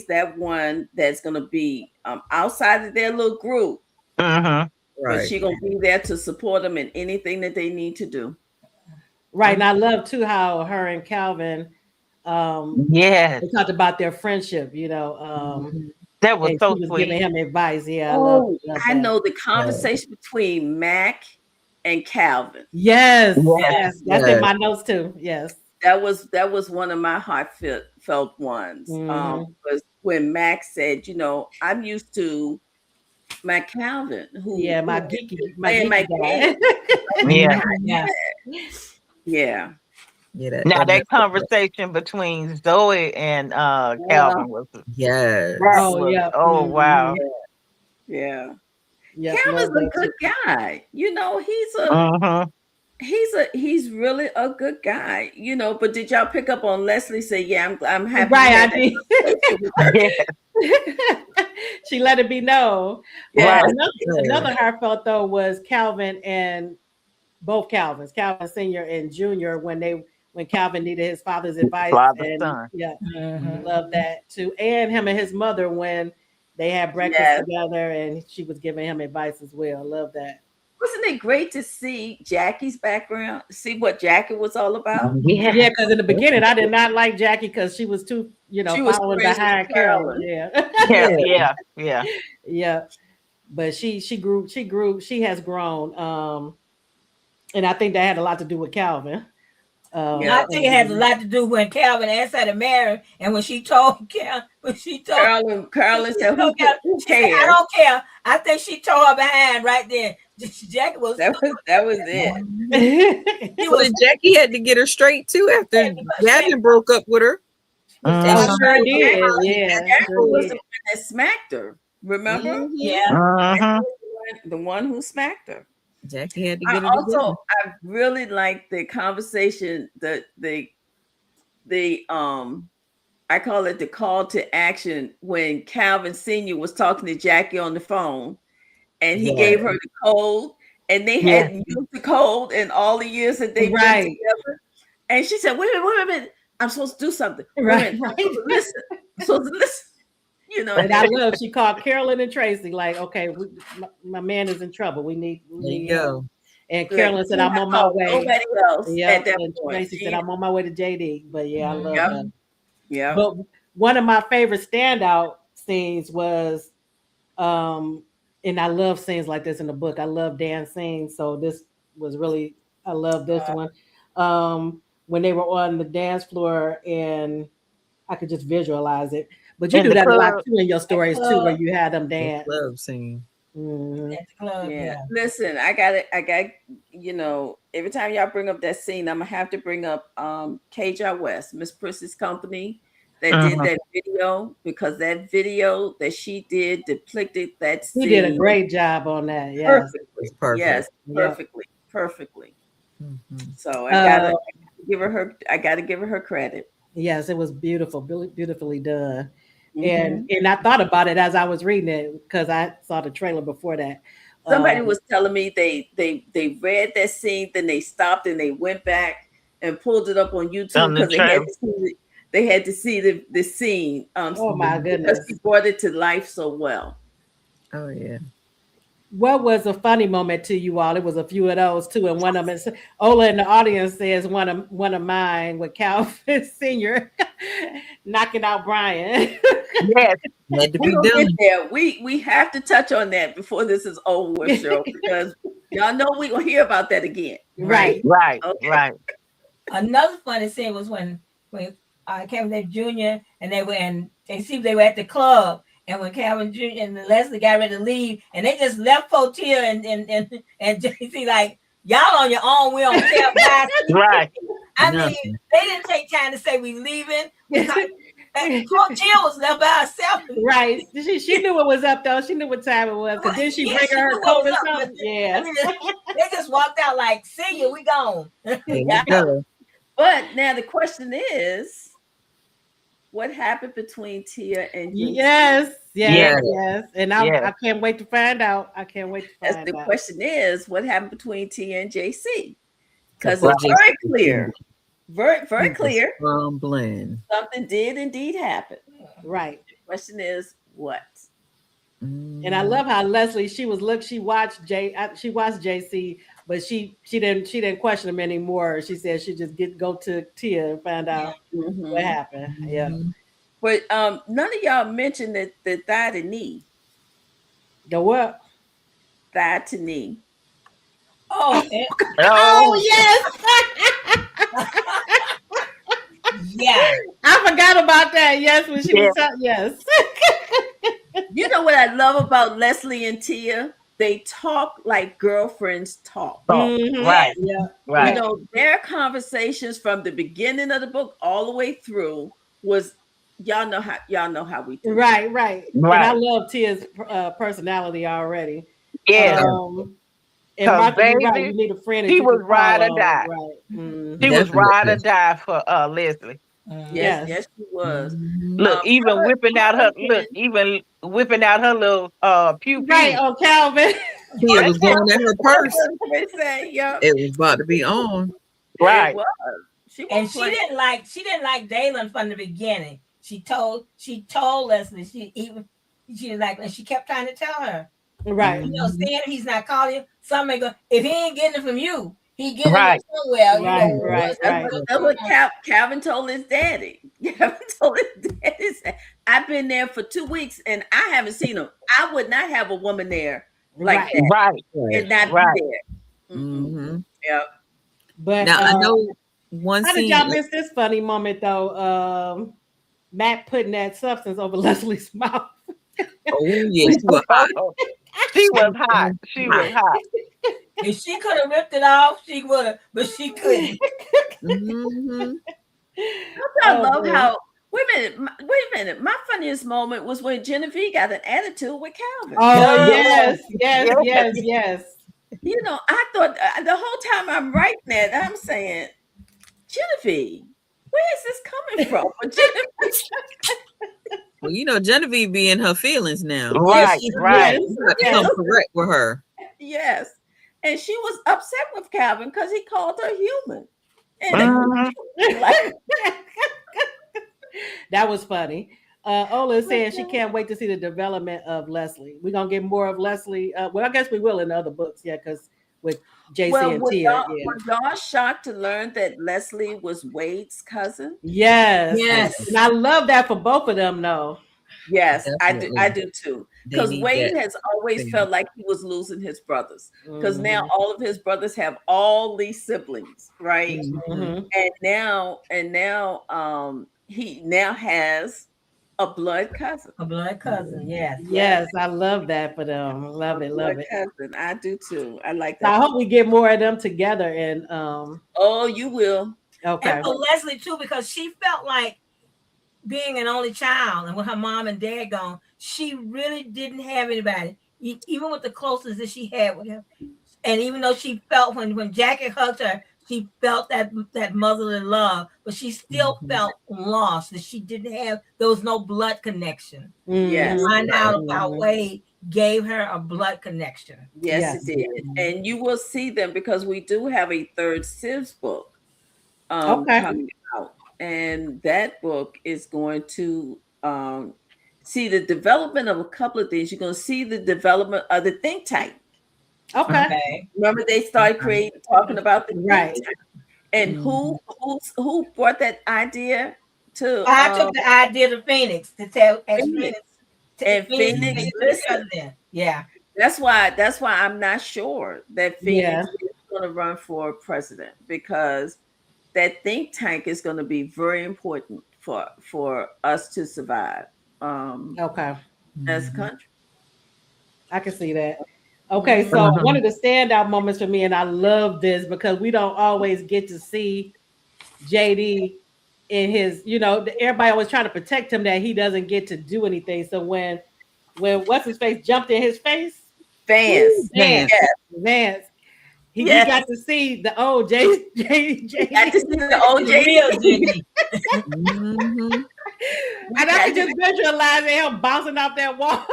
that one that's gonna be outside of their little group. But she gonna be there to support them in anything that they need to do. Right, and I love too how her and Calvin, they talked about their friendship. That was so she was sweet. giving him advice. Yeah, I know the conversation between Mac and Calvin. Yes, that's in my notes too. Yes, that was one of my heartfelt ones. Was when Mac said, I'm used to Mac Calvin, my geeky guy. Yeah. Now that conversation between Zoe and Calvin was wow. Yeah. Calvin's a good guy. He's really a good guy, but did y'all pick up on Leslie say, yeah, I'm happy. Right, I did. She let it be known. Yeah. Another heartfelt though was Calvin and both Calvins, Calvin Sr. and Jr. when Calvin needed his father's advice. Love that too. And him and his mother when they had breakfast together and she was giving him advice as well. Love that. Wasn't it great to see Jackie's background? See what Jackie was all about? Yeah, because in the beginning I did not like Jackie because she was too, following behind Carolyn. Yeah. But she grew. She has grown. And I think that had a lot to do with Calvin. I think it has a lot to do when Calvin asked her to marry, and when she told Carolyn said, "Who cares? I don't care." I think she tore her behind right there. Jackie was that was it. Well, Jackie had to get her straight too after Gavin broke up with her. Sure did. Jackie was the one that smacked her. Remember? The one who smacked her. Jackie had to get it. I really like the conversation, the I call it the call to action when Calvin Sr. was talking to Jackie on the phone and he gave her the code and they had music hold in all the years that they've been together. And she said, wait a minute, I'm supposed to do something. Right. I'm supposed to listen. I'm supposed to listen. You know, and I love she called Carolyn and Tracy, like, okay, my man is in trouble. We need go. And Carolyn said, I'm on my way. Nobody else at that and point. Tracy said, I'm on my way to JD. But yeah, I love that. Yeah. But one of my favorite standout scenes was, and I love scenes like this in the book. I love dance scenes. So this was really, I love this one. When they were on the dance floor, and I could just visualize it. But you do that a lot too in your stories too, where you had them dance. Love scene. Yeah. Listen, I got, you know, every time y'all bring up that scene, I'm gonna have to bring up KJ West, Miss Prissy's company, that did that video, because that video that she did depicted that scene. She did a great job on that. Yes. Perfect. Yes, perfectly. So I gotta give her her credit. Yes, it was beautiful, beautifully done. And I thought about it as I was reading it, because I saw the trailer before that. Somebody was telling me they read that scene, then they stopped and they went back and pulled it up on YouTube because they had to see the scene. Oh my goodness! Because he brought it to life so well. Oh yeah. What was a funny moment to you all? It was a few of those too, and one of them, Ola in the audience says one of mine with Calvin Senior knocking out Brian. Yes, had to be done. There. We have to touch on that before this is over with, Cheryl, because y'all know we're gonna hear about that again. Right. Another funny scene was when Kevin Jr. and they seemed they were at the club. And when Calvin Jr. and Leslie got ready to leave, and they just left Potier and JC, like, y'all on your own, we don't care about it. Right. I mean, they didn't take time to say we leaving. Potier was left by herself. Right. She knew what was up though. She knew what time it was. Because then she bring her coat or something. Yeah. I mean, they just walked out like, see you, we gone. But now the question is, what happened between Tia and JC? Yes. And I can't wait to find out. The question is, what happened between Tia and JC? Because it's very clear. Very clear. Blend. Something did indeed happen. Right. The question is, what? And I love how Leslie, she watched JC, but she didn't question him anymore. She said she just go to Tia and find out what happened. Yeah. But none of y'all mentioned the thigh to knee. The what? Thigh to knee. Oh yes. Yeah. I forgot about that. Yes, when she was yes. You know what I love about Leslie and Tia? They talk like girlfriends talk. Right. Yeah. Right. You know, their conversations from the beginning of the book all the way through was y'all know how we do. Right. And I love Tia's personality already. Yeah. And Martha, baby, right, you need a friend. He was ride or die. Right. He was ride or die for Leslie. Yes, she was. Look, even whipping out her little pew. Right, on Calvin. Tia was going at her purse. Yep. It was about to be on. Right. She didn't like Dalen from the beginning. She told Leslie she didn't like, and she kept trying to tell her. Right. You know, seeing he's not calling you. Somebody go, if he ain't getting it from you, he getting it somewhere. Right. That's what Calvin told his daddy. Calvin told his daddy, I've been there for 2 weeks and I haven't seen him. I would not have a woman there like that. Right. And not be there. Yep. But now I know one how scene. Did y'all miss this funny moment though? Matt putting that substance over Leslie's mouth. Oh yeah, she was hot. She was hot. If she could have ripped it off, she would have, but she couldn't. I love how. Wait a minute. My funniest moment was when Genevieve got an attitude with Calvin. Oh yes. You know, I thought the whole time I'm writing that, I'm saying, Genevieve, where is this coming from? Well, you know, Genevieve be in her feelings now. Right. Come correct with her. Yes. and she was upset with Calvin because he called her human. And like, that was funny. Ola is saying she can't wait to see the development of Leslie. We're gonna get more of Leslie. Well, I guess we will in the other books, yeah, because with JC and Tia. Were y'all shocked to learn that Leslie was Wade's cousin? Yes. Yes. And I love that for both of them, though. Yes, Definitely. I do too. They Because need Wade that. has always felt like he was losing his brothers. Because now Mhm. all of his brothers have all these siblings, right? Mhm. And now he now has a blood cousin. A blood cousin. Yes. Yes, I love that for them. Love it, love Blood it. cousin. I do too. I like So I that. hope we get more of them together. And Oh, you will. okay. And for Leslie too, because she felt like being an only child, and with her mom and dad gone, she really didn't have anybody, even with the closeness that she had with him. And even though she felt when Jackie hugged her, she felt that motherly love, but she still felt lost, that she didn't have, there was no blood connection. Yes. Mhm. Find out Mhm. about Wade gave her a blood connection. Yes, Yes. it did. And you will see them because we do have a third Sivs book Okay. coming out. And that book is going to see the development of a couple of things. You're going to see the development of the think tank. Okay. Okay. Remember, they started talking about the Right. think tank. And who brought that idea to I took the idea to Phoenix to tell Phoenix. And Phoenix listened. Yeah. That's why I'm not sure that Phoenix is going to run for president, because that think tank is going to be very important for us to survive Okay. as a country. I can see that. Okay, so Mhm. one of the standout moments for me, and I love this because we don't always get to see JD in his, everybody always trying to protect him that he doesn't get to do anything. So when what's his face jumped in his face, Vance. Vance, he got to see the old JD. Got to see the old JD. And I can just visualize him bouncing off that wall.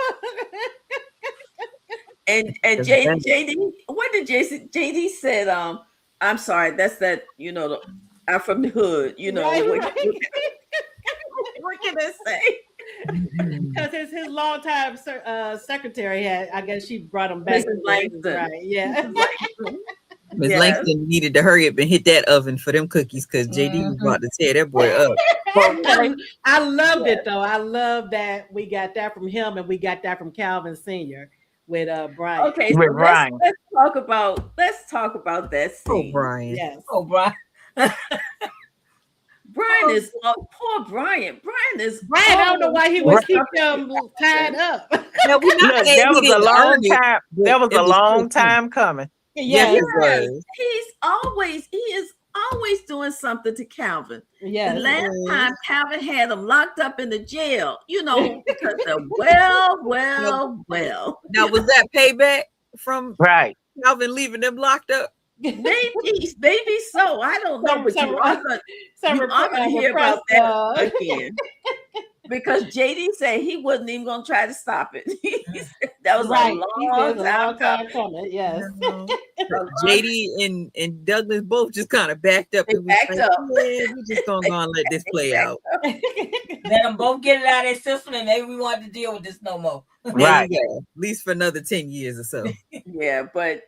And JD, what did JD said? I'm sorry, that's that. I'm from the hood. Right. What can I say? Because his longtime secretary had, I guess she brought him back. Mrs. Langston. Right? Yeah. Miss Langston needed to hurry up and hit that oven for them cookies because JD was about to tear that boy up. I loved it though. I love that we got that from him, and we got that from Calvin Sr. with Brian. Okay, so let's talk about that scene. Oh, Brian. Yes. Oh, Brian. Brian is poor Brian. Brian. I don't know why he would keep them tied up. No, that was a long time. That was a long time coming. Yes. He is always doing something to Calvin. Yes. The last time Calvin had him locked up in the jail, because the well. Now, was that payback from Right. Calvin leaving them locked up? Maybe so. I don't know, but you are going to hear about that again. Because JD said he wasn't even going to try to stop it. That was right. a long time coming. Yes. JD and Douglas both just kind of backed up. They backed up. Yeah, we're just going to go and let this play out. Let them both get it out of their system, and maybe we want to deal with this no more. Right. At least for another 10 years or so. Yeah, but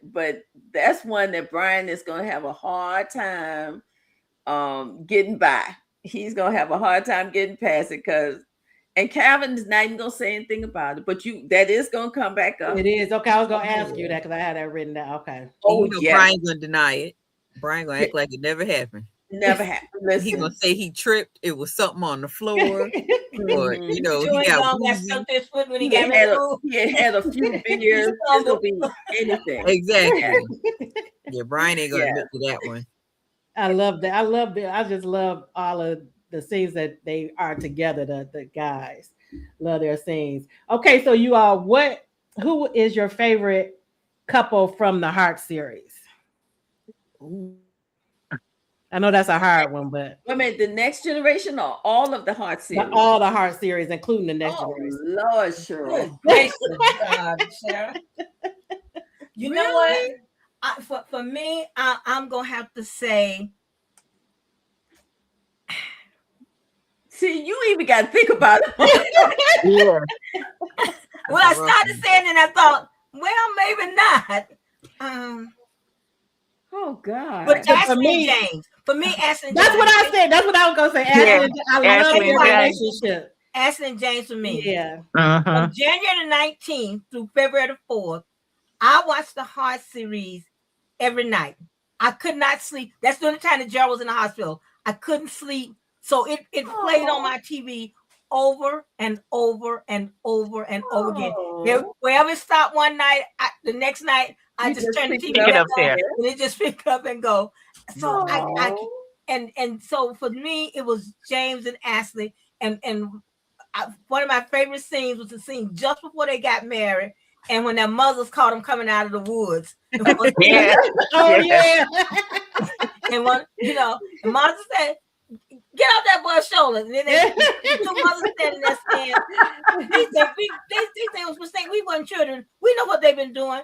that's one that Brian is going to have a hard time getting by. He's going to have a hard time getting past it and Calvin is not even going to say anything about it, but that is going to come back up. It is. Okay, I was going to ask you that because I had that written down. Okay. Oh, yeah. Brian's going to deny it. Brian going to act like it never happened. Never happened. He's going to say he tripped. It was something on the floor. Or, he got when he had a few beers. It could be anything. Exactly. Yeah, Brian ain't going to admit to that one. I love that. I love that. I just love all of the scenes that they are together. The guys love their scenes. Okay, so you all, who is your favorite couple from the Heart series? Ooh. I know that's a hard one, but I mean, the Next Generation or all of the Heart series? All the Heart series, including the Next Generation. Lord, Cheryl. Sarah. You know what? For me, I'm gonna have to say. See, you even got to think about it. Yeah. Well, I started saying it and I thought, well, maybe not. Oh God! But So Ashley for me- and James. For me, Ashley and That's James. what I said. That's what I was gonna say. Ashley, Yeah. I love Ashley their and James. relationship. Ashley and James for me. Yeah. Uh-huh. From January the 19th through February the 4th, I watched the Heart series every night. I could not sleep. That's the only time that Gerald was in the hospital. I couldn't sleep. So it played on my TV over and over and over and over again. Wherever it stopped one night, the next night, I just turned the TV pick it up there. and it just picked up and go. So and so for me, it was James and Ashley. And one of my favorite scenes was the scene just before they got married. And when their mothers caught them coming out of the woods. Yeah. Oh yeah. And one, and Martha said, "Get off that boy's shoulder." And then the two mothers standing there saying, "These things was mistake. We weren't children. We know what they've been doing."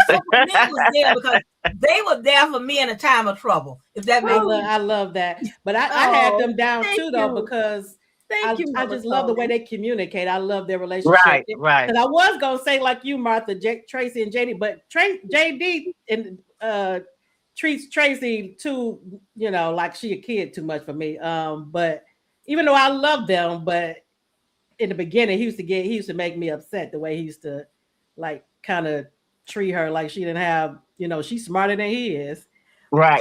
So for me, it was there because they were there for me in a time of trouble. If that makes sense. I love that. But I had them down too though, because I just love the way they communicate. I love their relationship. Right. Because I was gonna say like you, Martha, Tracy and JD, but JD and treats Tracy too, like she a kid too much for me. But even though I love them, but in the beginning he used to make me upset the way he used to like kind of treat her like she didn't have, she's smarter than he is. Right.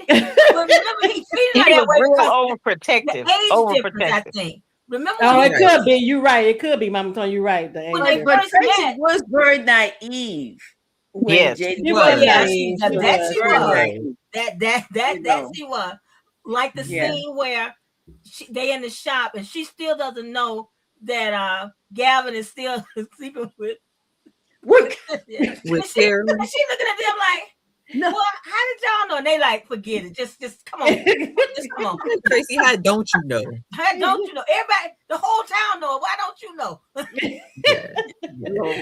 But remember, he treated her that way real because overprotective. the age difference, I think. Remember? Oh, it could be. You're right. It could be, Mama Tony. You're right. The age But difference. Tracy was very naive. When Yes. JD She was. was. Yeah, She that was. she was. That she was. Like the Yeah. scene where they in the shop and she still doesn't know that Gavin is still sleeping with Carolyn. And she looking at them like, No. well, how did y'all know? And they like, forget it. Just come on. Just come on. Tracy, how don't you know? How don't you know? Everybody, the whole town know it. Why don't you know?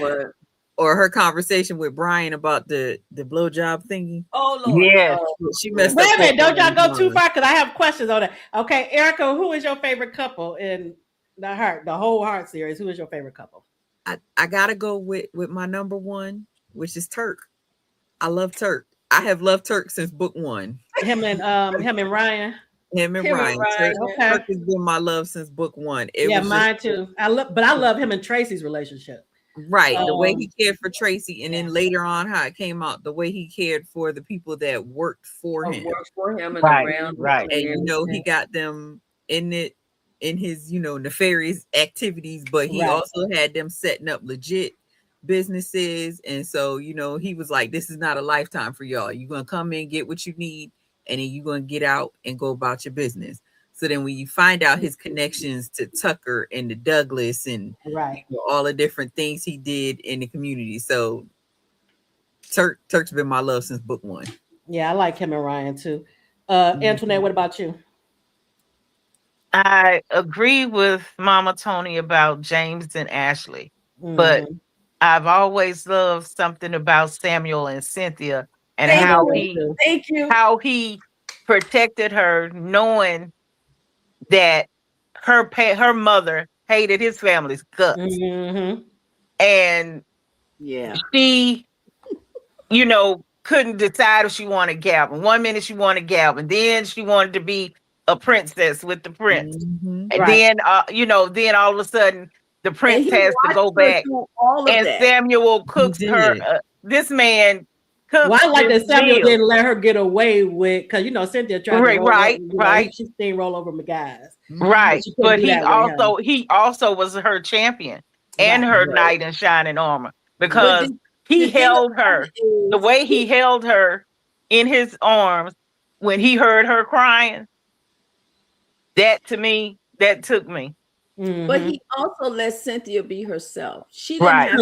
Lord. Or her conversation with Brian about the blowjob thingy. Oh Lord. Yes. She messed Wait up. a minute, don't y'all go too far because I have questions on that. Okay, Erica, who is your favorite couple in the whole Heart series? Who is your favorite couple? I gotta go with my number one, which is Turk. I love Turk. I have loved Turk since book one. Him and Ryan. Him and Ryan. Turk, Okay. Turk has been my love since book one. Mine too. I love him and Tracy's relationship. Right, the way he cared for Tracy, and then later on, how it came out, the way he cared for the people that worked for him. Worked for him and Right, around right. him. And he got them in his nefarious activities, but he also had them setting up legit businesses. And so he was like, this is not a lifetime for y'all. You're gonna come in, get what you need, and then you're gonna get out and go about your business. So then when you find out his connections to Tucker and to Douglas and all the different things he did in the community. So Turk's been my love since book one. Yeah, I like him and Ryan too. Antoinette, what about you? I agree with Mama Tony about James and Ashley, but I've always loved something about Samuel and Cynthia and how he protected her, knowing that her mother hated his family's guts, and she, couldn't decide if she wanted Gavin. 1 minute she wanted Gavin, then she wanted to be a princess with the prince, and then then all of a sudden the prince has to go back, and Samuel cooks her. This man. Well, I like that Samuel didn't let her get away with, because Cynthia tried to she steamroll over my guys. Right. But he also was her champion and her knight in shining armor, because he held her the way he held her in his arms when he heard her crying. That to me, that took me. But he also let Cynthia be herself. She didn't have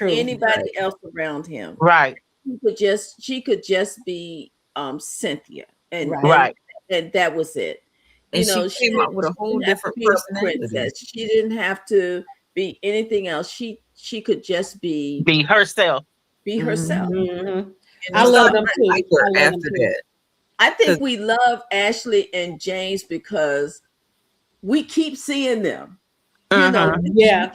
anybody else around him. Right. She could just be Cynthia, and that was it. And she came up with a whole different personality. She didn't have to be anything else. She could just be herself. Be herself. I love them too. After that, I think we love Ashley and James because we keep seeing them. You know,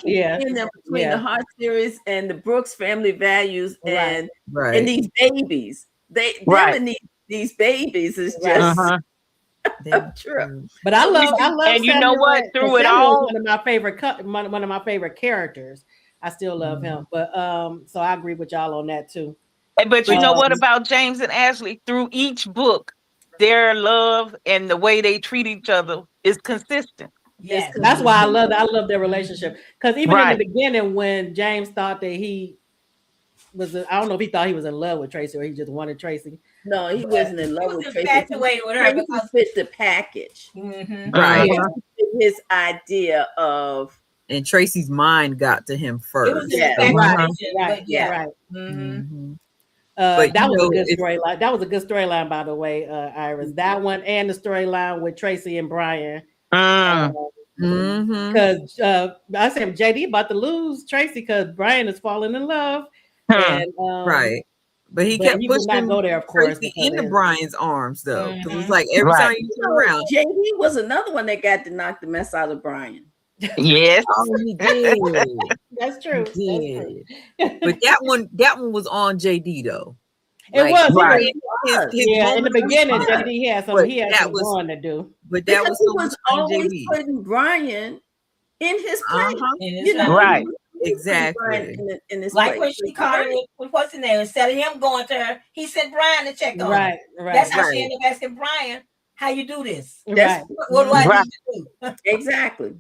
seeing them between the Heart series and the Brooks Family Values and these babies. Them and these babies is just true. But I love and you know what? Through it all, one of my favorite characters. I still love him. But so I agree with y'all on that too. But you know what about James and Ashley? Through each book, their love and the way they treat each other is consistent. Yes, that's why I love their relationship. Because even in the beginning, when James thought that he was, I don't know if he thought he was in love with Tracy or he just wanted Tracy. No, he wasn't in love with Tracy. Infatuated with her because fit the package, right? His idea of, and Tracy's mind got to him first. It was right. But that was a good storyline. That was a good storyline, by the way, Iris. That one and the storyline with Tracy and Brian. Because I said JD about to lose Tracy because Brian is falling in love. And, but he kept pushing not go there, of course, Tracy into Brian's arms, though. Because it's like every time you turn around, JD was another one that got to knock the mess out of Brian. Yes, he did. That's true. He did. But that one was on JD though. It was right. His in the beginning, JD had something to do. But that because he was always putting Brian in his place. Right. Exactly. In this like when she called him with what's his name, instead of him going to her, he sent Brian to check on her. Right. That's how she ended up asking Brian, "How you do this? That's what do I need to do?" Exactly.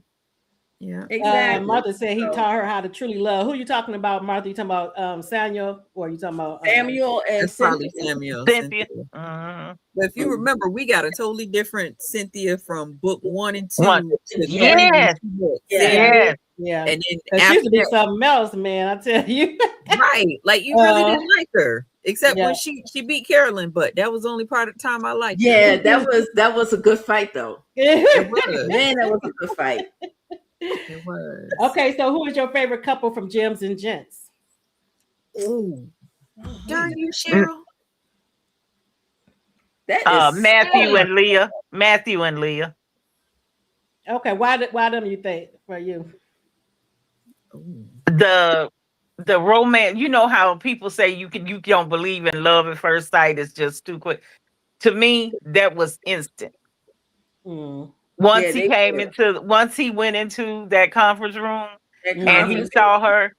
Yeah, exactly. Martha said he taught her how to truly love. Who you talking about, Martha? You talking about Samuel, or you talking about Samuel and probably Samuel. Cynthia. But if you remember, we got a totally different Cynthia from book 1 and 2. Yes. And then she used to be something else, man. I tell you, right? Like you really didn't like her, except when she beat Carolyn. But that was the only part of the time I liked her. Yeah, that was a good fight, though. It was. Man, that was a good fight. It was. Okay, so who is your favorite couple from Gems and Gents? Ooh, darn you, Cheryl. That is Matthew and Leah. Matthew and Leah. Okay, why them you think for you? The romance. You know how people say you don't believe in love at first sight. It's just too quick. To me, that was instant. Once he went into that conference room and he saw her,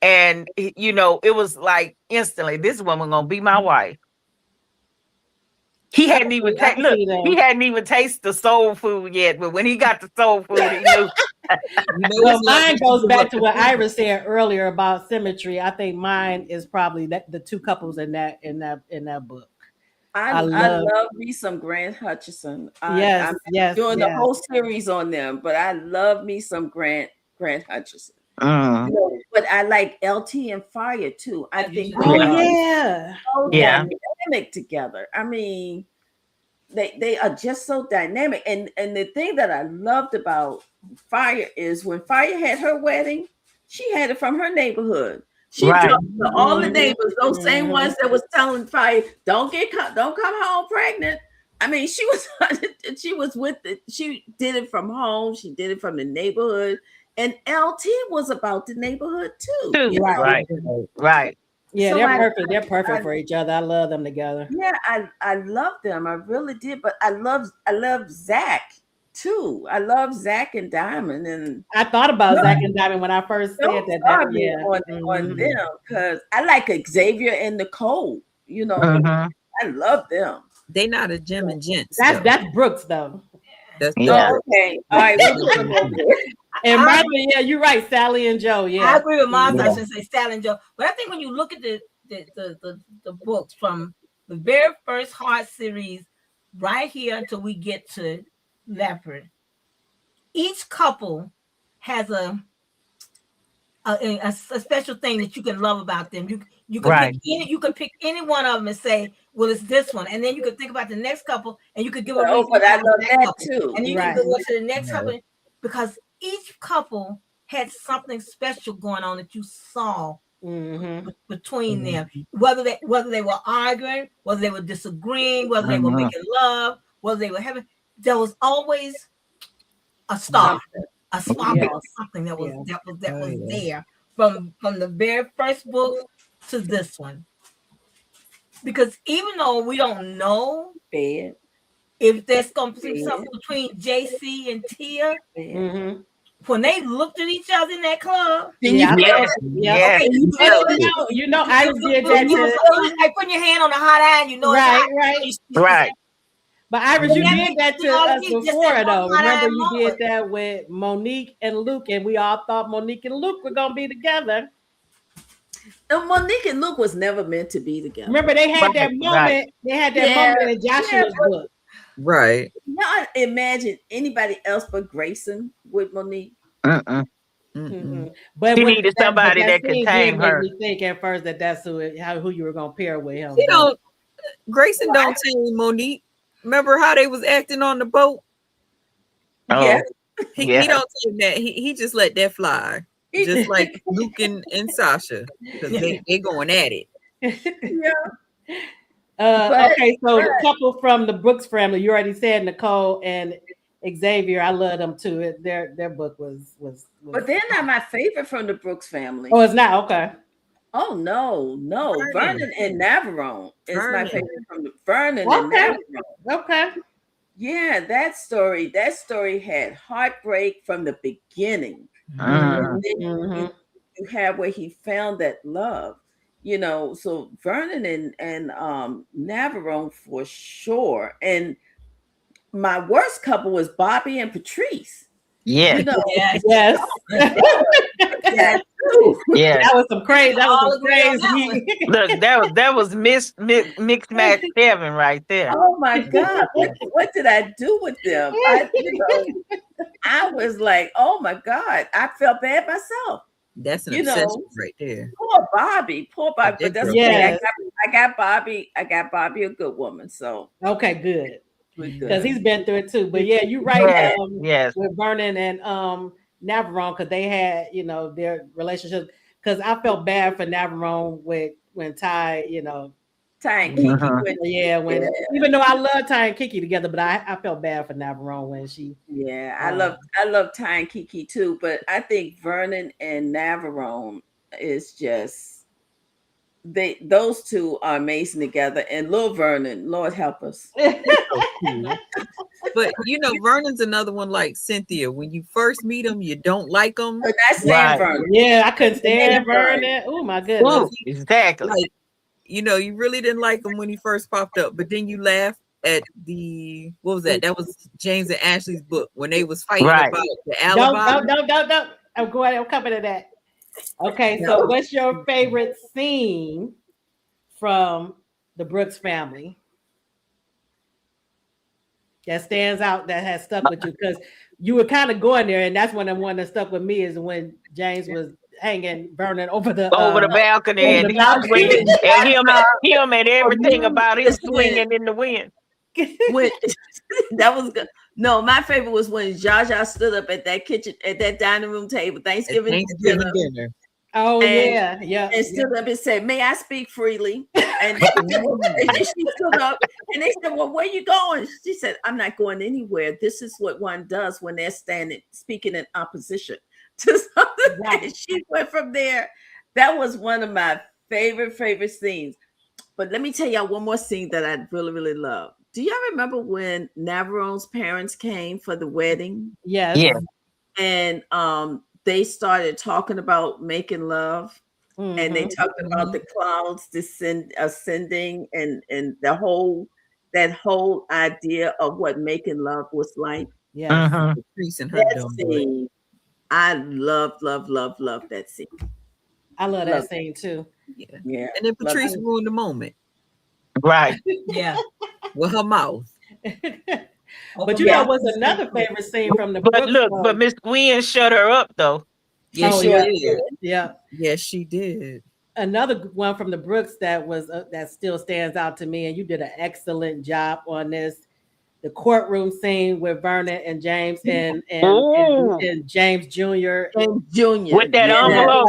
and it was like instantly, this woman gonna be my wife. He hadn't even tasted the soul food yet, but when he got the soul food, he knew. Well, mine goes back to what Iris said earlier about symmetry. I think mine is probably the two couples in that book. I love me some Grant Hutchinson. I'm doing the whole series on them, but I love me some Grant Hutchinson. But I like LT and Fire too. I think so dynamic together. I mean, they are just so dynamic. And the thing that I loved about Fire is when Fire had her wedding, she had it from her neighborhood. She talked to all the neighbors, those same ones that was telling Fire, don't come home pregnant. I mean, she was with it. She did it from home. She did it from the neighborhood. And LT was about the neighborhood too. Right. Yeah, so they're perfect. They're perfect for each other. I love them together. Yeah, I love them. I really did. But I love Zach too. I love Zach and Diamond. And I thought about Zach and Diamond when I first said that. On them because I like Xavier and Nicole. I love them. They not a Gem and Gents. That's Brooks though. That's okay. All right. And Martha, you're right. Sally and Joe. Yeah, I agree with Martha. I should say Sally and Joe. But I think when you look at the books from the very first Heart series right here until we get to Leopard, each couple has a special thing that you can love about them. You can pick any one of them and say, well, it's this one, and then you could think about the next couple, and you could give a reason. But I love that too. And you can go to the next couple because each couple had something special going on that you saw between them, whether they were arguing, whether they were disagreeing, whether they were making love, whether they were having, there was always a star, a spark, something that was there from the very first book to this one. Because even though we don't know if there's going to be something between JC and Tia, when they looked at each other in that club, okay, you know, I did that. Like putting your hand on the hot iron, you know, right. But Iris, you did that to us before, though. Remember, you did that with Monique and Luke, and we all thought Monique and Luke were gonna be together. No, Monique and Luke was never meant to be together. Remember, they had that moment. Right. They had that moment in Joshua's book. Right. Not imagine anybody else but Grayson with Monique. But she needed somebody that could tame her. You think at first that's who you were gonna pair with him. You know, Grayson don't tame Monique. Remember how they was acting on the boat? Yeah. He don't tame that. He just let that fly. Just like Luke and Sasha, because they going at it. Okay, so the couple from the Brooks family, you already said Nicole and Xavier. I love them too. Their book was. But they're not my favorite from the Brooks family. Oh, it's not? Okay. Oh no. Vernon and Navarone is my favorite from the Vernon and Navarone. Okay. Yeah, that story had heartbreak from the beginning. You have where he found that love, you know. So Vernon and Navarone for sure. And my worst couple was Bobby and Patrice. Yeah. You know, yes. Yeah. That was some crazy. Look, that was mixed match Kevin right there. Oh my God. What did I do with them? I was like, oh my God. I felt bad myself. That's an obsession right there. Poor Bobby. But that's okay. I got Bobby a good woman. So okay, good. Because he's been through it too. But yeah, you're right. With Vernon and Navarone, because they had, you know, their relationship. Because I felt bad for Navarone when Ty, you know, Ty and Kiki. Even though I love Ty and Kiki together, but I felt bad for Navarone when she. Yeah, I love Ty and Kiki too, but I think Vernon and Navarone is just those two are amazing together. And Lil Vernon, Lord help us. But you know, Vernon's another one like Cynthia. When you first meet him, you don't like him. But that's Vernon. Yeah, I couldn't stand Vernon. Oh my goodness. Exactly. Like, you know, you really didn't like him when he first popped up, but then you laugh at what was that? That was James and Ashley's book when they was fighting about the alibi. Don't. I'm coming to that. Okay, so what's your favorite scene from the Brooks family that stands out, that has stuck with you? Because you were kind of going there, and that's when the one that stuck with me is when James was hanging Vernon over the balcony, and him and everything about his swinging in the wind. That was good. No, my favorite was when Jaja stood up at that dining room table, Thanksgiving dinner. Oh, and stood up and said, "May I speak freely?" And she stood up, and they said, "Well, where you going?" She said, "I'm not going anywhere. This is what one does when they're speaking in opposition to something." And she went from there. That was one of my favorite scenes. But let me tell y'all one more scene that I really, really love. Do y'all remember when Navarone's parents came for the wedding? Yes. Yeah. And they started talking about making love, and they talked about the clouds ascending, and that whole idea of what making love was like. Yeah. That scene, I love that scene. I love that scene too. Yeah. And then Patrice ruined the moment. Right. Yeah. With her mouth. But you know what's another favorite scene from the book? But Miss Gwen shut her up though. Yes, she did. Yeah. Yes, she did. Another one from the Brooks that was that still stands out to me, and you did an excellent job on this. The courtroom scene with Vernon and James and James Jr. And Junior with that envelope.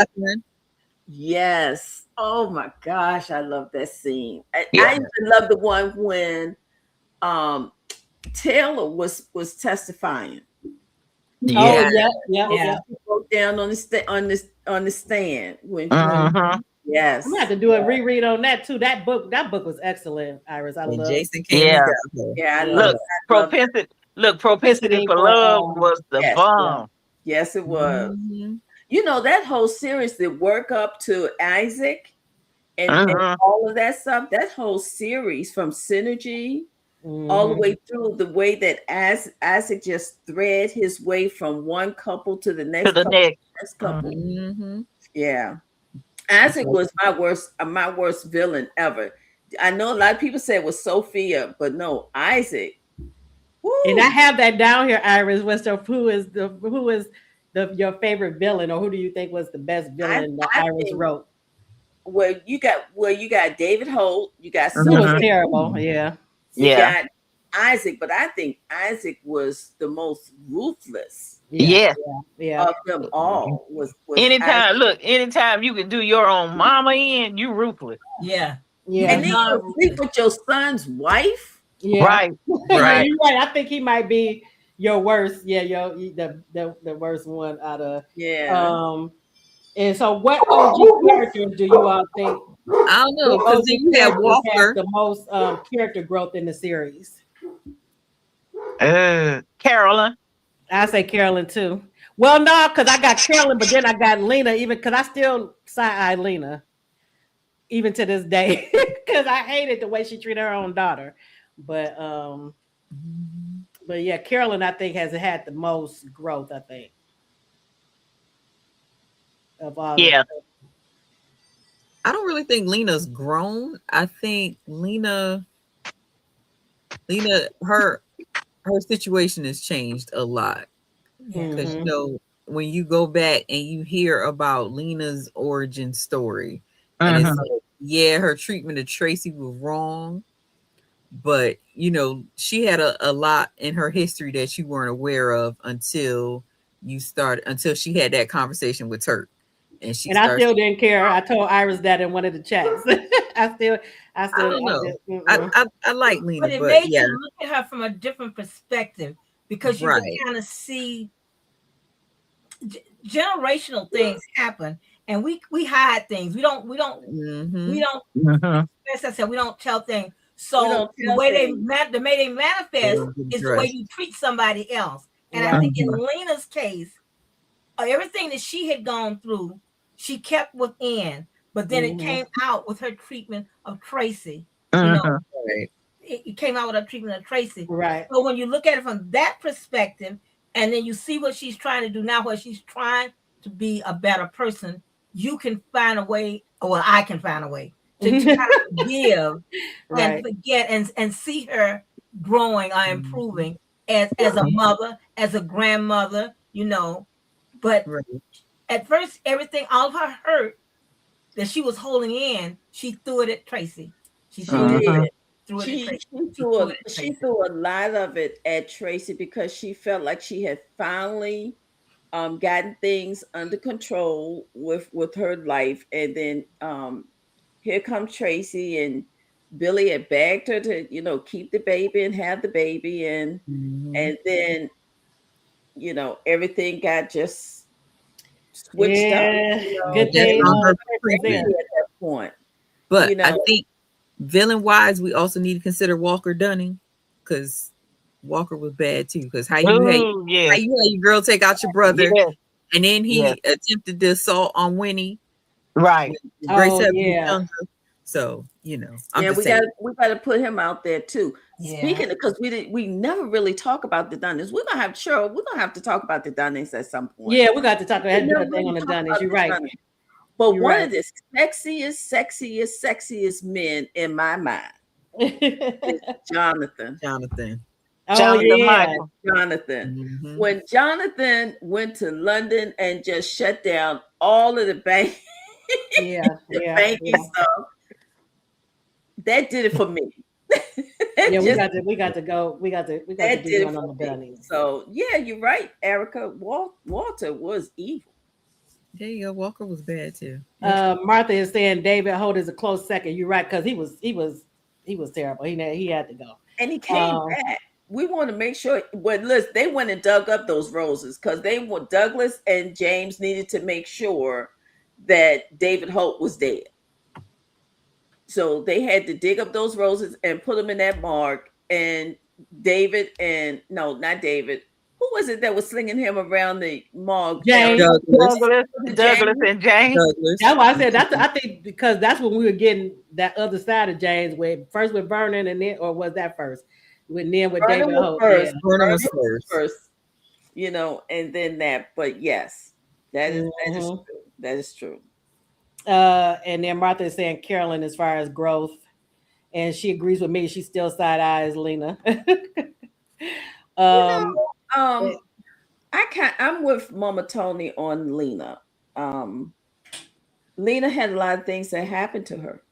Yes. Oh my gosh, I love that scene. I Yeah. even love the one when Taylor was testifying. Oh, Yeah. yeah. He broke down on the stand when yes. I'm gonna have to do a reread on that too. That book was excellent, Iris. I When love. Jason came and got her. Yeah, I Look, love propensity for love was the bomb. Yes, it was. Mhm. You know, that whole series, the work up to Isaac and all of that stuff, that whole series from Synergy all the way through, the way that Isaac just thread his way from one couple to the next couple. Yeah. Isaac was my worst villain ever. I know a lot of people say it was Sophia, but no, Isaac. Woo. And I have that down here, Iris. Who is your favorite villain, or who do you think was the best villain that Iris wrote? Well, you got David Holt, you got Who was terrible, yeah. You got Isaac, but I think Isaac was the most ruthless. Yeah. Of them all was anytime you can do your own mama in, you ruthless. Yeah. And then you sleep with your son's wife. Yeah. Right. You're right. I think he might be your worst. Yeah, the worst one out of And so, what OG characters do you all think? I don't know, because you have Walker the most character growth in the series. Carolyn. I say Carolyn too. Well, no, because I got Carolyn, but then I got Lena. Even because I still side-eye Lena, even to this day, because I hated the way she treated her own daughter. But yeah, Carolyn I think has had the most growth. I think of all. Yeah. I don't really think Lena's grown. I think Lena, her situation has changed a lot. Because you know, when you go back and you hear about Lena's origin story, and it's like, her treatment of Tracy was wrong, but you know, she had a lot in her history that you weren't aware of until she had that conversation with Turk. And I still didn't care. I told Iris that in one of the chats. I don't know. I like Lena, but it made you look at her from a different perspective, because you can kind of see generational things happen, and we hide things. We don't. As I said, we don't tell things. So the way they manifest is the way you treat somebody else. And I think in Lena's case, everything that she had gone through, she kept within, but then it came out with her treatment of Tracy. You know, it came out with her treatment of Tracy. Right. So when you look at it from that perspective, and then you see what she's trying to do now, where she's trying to be a better person, you can find a way, or I can find a way to try to forgive and forget and see her growing or improving as a mother, as a grandmother, you know. But at first, all of her hurt that she was holding in, she threw it at Tracy. She did. She threw a lot of it at Tracy because she felt like she had finally gotten things under control with her life, and then here comes Tracy, and Billy had begged her to, you know, keep the baby and have the baby, and then, you know, everything got just switched up. You know, good thing at that point. But you know, I think villain wise, we also need to consider Walker Dunning, because Walker was bad too. Because how you had your girl take out your brother, and then he attempted the assault on Winnie. Right. So, you know, we got to put him out there too. Speaking of, because we never really talk about the Dunnings. We're gonna have to talk about the Dunnings at some point. Yeah, we got to talk about that thing on the Dunnings. You're right. But one of the sexiest men in my mind is Jonathan. Oh, yeah. Jonathan. When Jonathan went to London and just shut down all of the bank, banking stuff, that did it for me. We got to do one on the Dunnings. So yeah, you're right, Erica. Walter was evil. There you go. Walker was bad too. Martha is saying David Holt is a close second. You're right, because he was terrible. He had to go. And he came back. We want to make sure. But listen, they went and dug up those roses because Douglas and James needed to make sure that David Holt was dead. So they had to dig up those roses and put them in that morgue. And David and no, not David. Who was it that was slinging him around the morgue? James. Douglas and James. Douglas. That's why I said I think because that's when we were getting that other side of James, first with Vernon and then, or was that first? With David Holt. Vernon was first. You know, and then that. But yes, that is true. That is true. And then Martha is saying Carolyn as far as growth, and she agrees with me. She still side eyes Lena. I'm with Mama Tony on Lena. Lena had a lot of things that happened to her,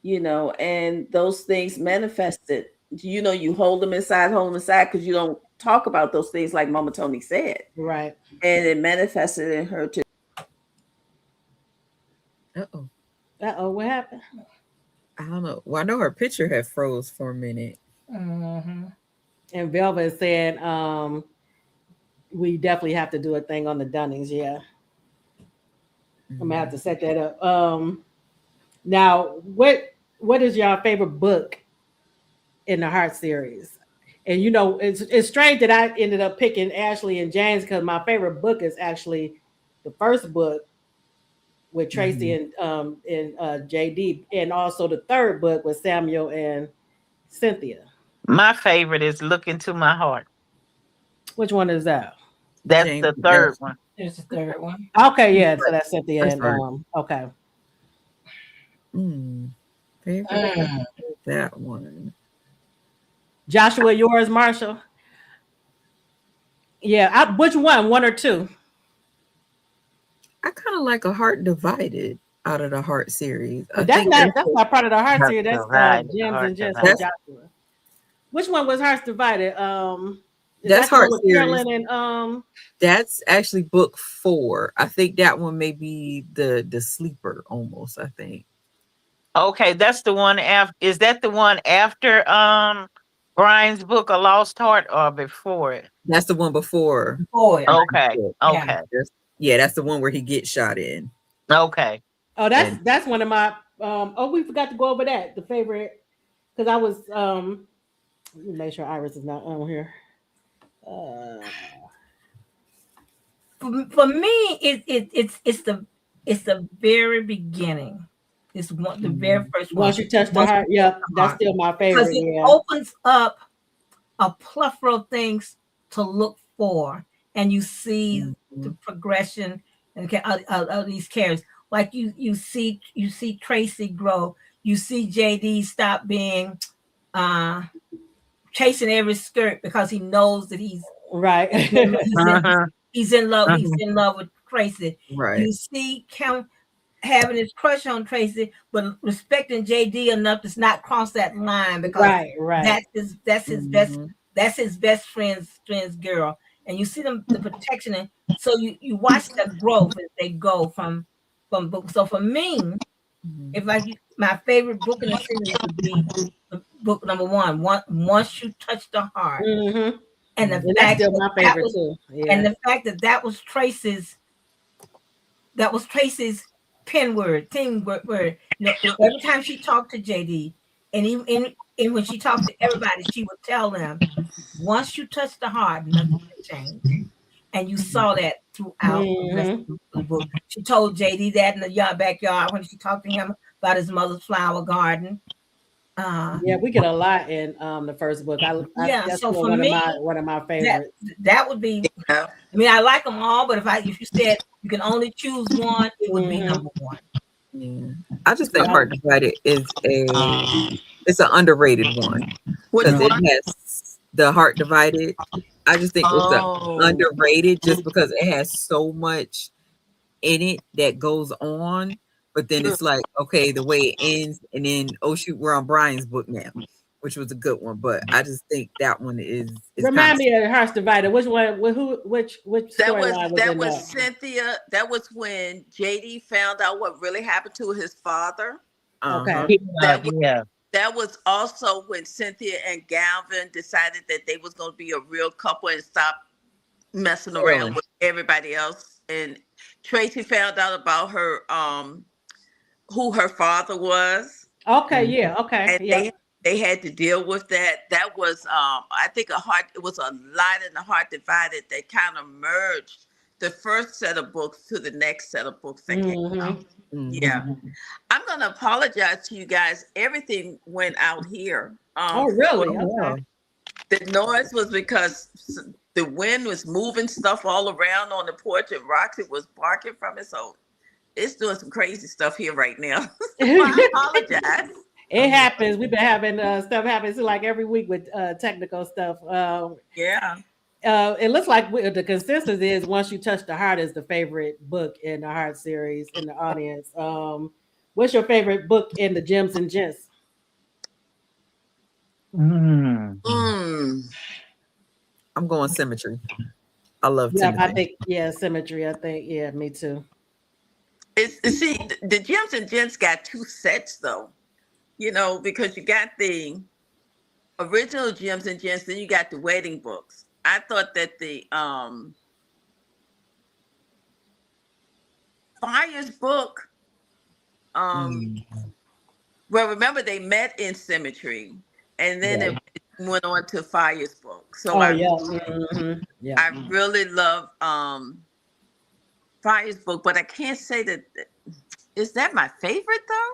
you know, and those things manifested. You know, you hold them inside because you don't talk about those things like Mama Tony said. Right. And it manifested in her too. What happened? I don't know. Well, I know her picture had froze for a minute. Mm-hmm. And Velva is saying, we definitely have to do a thing on the Dunnings. Yeah. I'm gonna have to set that up. Now, what is your favorite book in the Heart series? And you know, it's strange that I ended up picking Ashley and James because my favorite book is actually the first book with Tracy and JD, and also the third book with Samuel and Cynthia. My favorite is Look Into My Heart. Which one is that? That's the third one. There's the third one. Okay, yeah. So that's Cynthia and okay. Favorite that one. Joshua, yours, Marshall. Yeah, which one? One or two? I kind of like A Heart Divided out of the Heart series. That's not part of the Heart series. That's James and Joshua. Which one was Hearts Divided? That's Heart series. Carolyn and that's actually book 4. I think that one may be the sleeper almost. I think. Okay, that's the one after. Is that the one after Brian's book, A Lost Heart, or before it? That's the one before. Okay. Yeah, that's the one where he gets shot in. Okay. Oh, that's one of my. We forgot to go over that. The favorite, because I was. Let me make sure Iris is not on here. For me, it's the very beginning. It's the very first one. Once you touch the heart, that's still my favorite. Because it opens up a plethora of things to look for, and you see the progression of these characters. Like you see Tracy grow. You see JD stop being chasing every skirt because he knows that he's right. He's in love. He's in love with Tracy. Right. You see Count having his crush on Tracy, but respecting JD enough to not cross that line because that's his best friend's girl. And you see them the protection, and so you watch the growth as they go from book. So for me, if my favorite book in the series would be book number 1, Once You Touch the Heart. And the fact that's still my favorite too. Yeah. And the fact that was Tracy's pen word, thing word. You know, every time she talked to JD, and even when she talked to everybody, she would tell them, once you touch the heart, nothing can change. And you saw that throughout the rest of the book. She told JD that in the backyard when she talked to him about his mother's flower garden. We get a lot in the first book. That's so for one me, of my favorites. That would be. I mean, I like them all, but if you said you can only choose one, it would be number 1. Yeah, I just think Heart Divided is it's an underrated one because it has the Heart Divided. I just think it's underrated just because it has so much in it that goes on. But then it's like, okay, the way it ends, and then, oh shoot, we're on Brian's book now. which was a good one. But I just think that one is Remind me of Hearts Divided. Which one? Which storyline was that in was that? Cynthia. That was when JD found out what really happened to his father. Okay. That was also when Cynthia and Galvin decided that they was going to be a real couple and stop messing around with everybody else. And Tracy found out about her, who her father was. Okay, yeah, okay, and they had to deal with that. That was, I think, it was a Light in the Heart Divided that kind of merged the first set of books to the next set of books that came out. Yeah. I'm going to apologize to you guys. Everything went out here. Oh, really? Okay. The noise was because the wind was moving stuff all around on the porch, and Roxy was barking from it. So it's doing some crazy stuff here right now. I apologize. It happens. We've been having stuff happen like every week with technical stuff. Yeah. It looks like the consensus is Once You Touch the Heart is the favorite book in the Heart series in the audience. What's your favorite book in the Gems and Gents? I'm going Symmetry. I love Timothy. I think Symmetry. I think me too. See, the Gems and Gents got two sets though, because you got the original Gems and Gents, then you got the wedding books. I thought that the Fire's book, well, remember they met in Symmetry, and then it went on to Fire's book. So I really love Fire's book, but I can't say that. Is that my favorite though?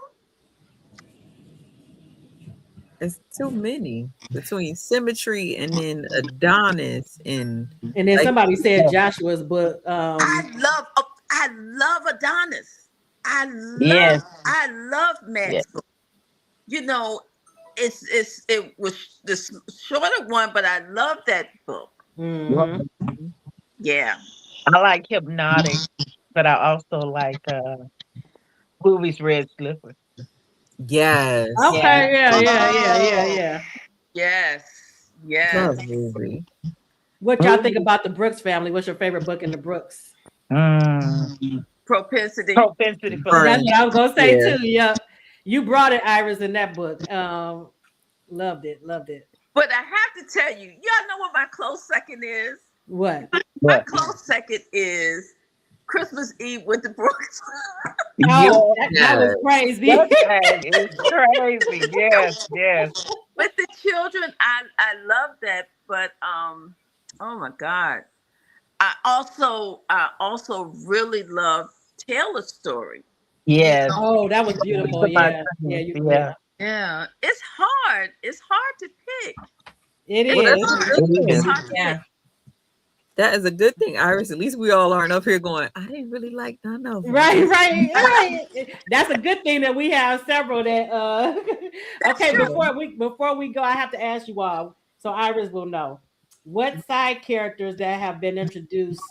It's too many between Symmetry and then Adonis and then somebody said Joshua's book. I love Adonis. I love Matt's book. It was the shorter one, but I love that book. Yeah. I like Hypnotic, but I also like Booby's Red Slipper. Yes. Okay. Yeah. Yes. What y'all think about the Brooks family? What's your favorite book in the Brooks? Propensity. That's what I was gonna say too. Yeah, you brought it, Iris, in that book. Loved it. But I have to tell you, y'all know what my close second is? What? My close second is Christmas Eve with the Brooks. That was crazy. It's crazy. Yes. With the children, I love that, but oh my God. I also really love Taylor's story. Yes. Oh, that was beautiful. Yeah. It's hard. It's hard to pick. It is. That is a good thing, Iris. At least we all aren't up here going, I didn't really like none of them. Right. That's a good thing that we have several that okay, before we go, I have to ask you all, so Iris will know. What side characters that have been introduced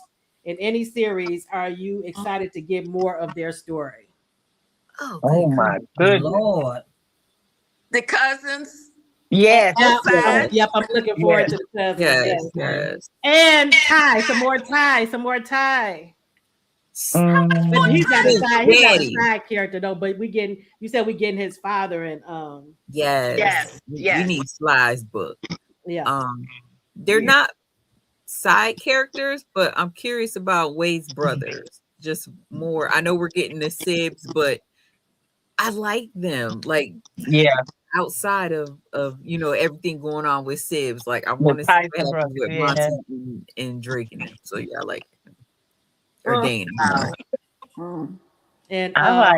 in any series are you excited to get more of their story? Oh my goodness. Lord. The cousins. Yes. Yep, I'm looking forward to the cousins. Yes. And Ty, some more Ty. But he's not a side character though. But you said we getting his father and Yes. You need Sly's book. Yeah. They're not side characters, but I'm curious about Wade's brothers. Just more. I know we're getting the Sibs, but I like them. Like, outside of everything going on with Sibs, like I want to see what happens with Monty and Drake and them. So I like them. Or Dana. And I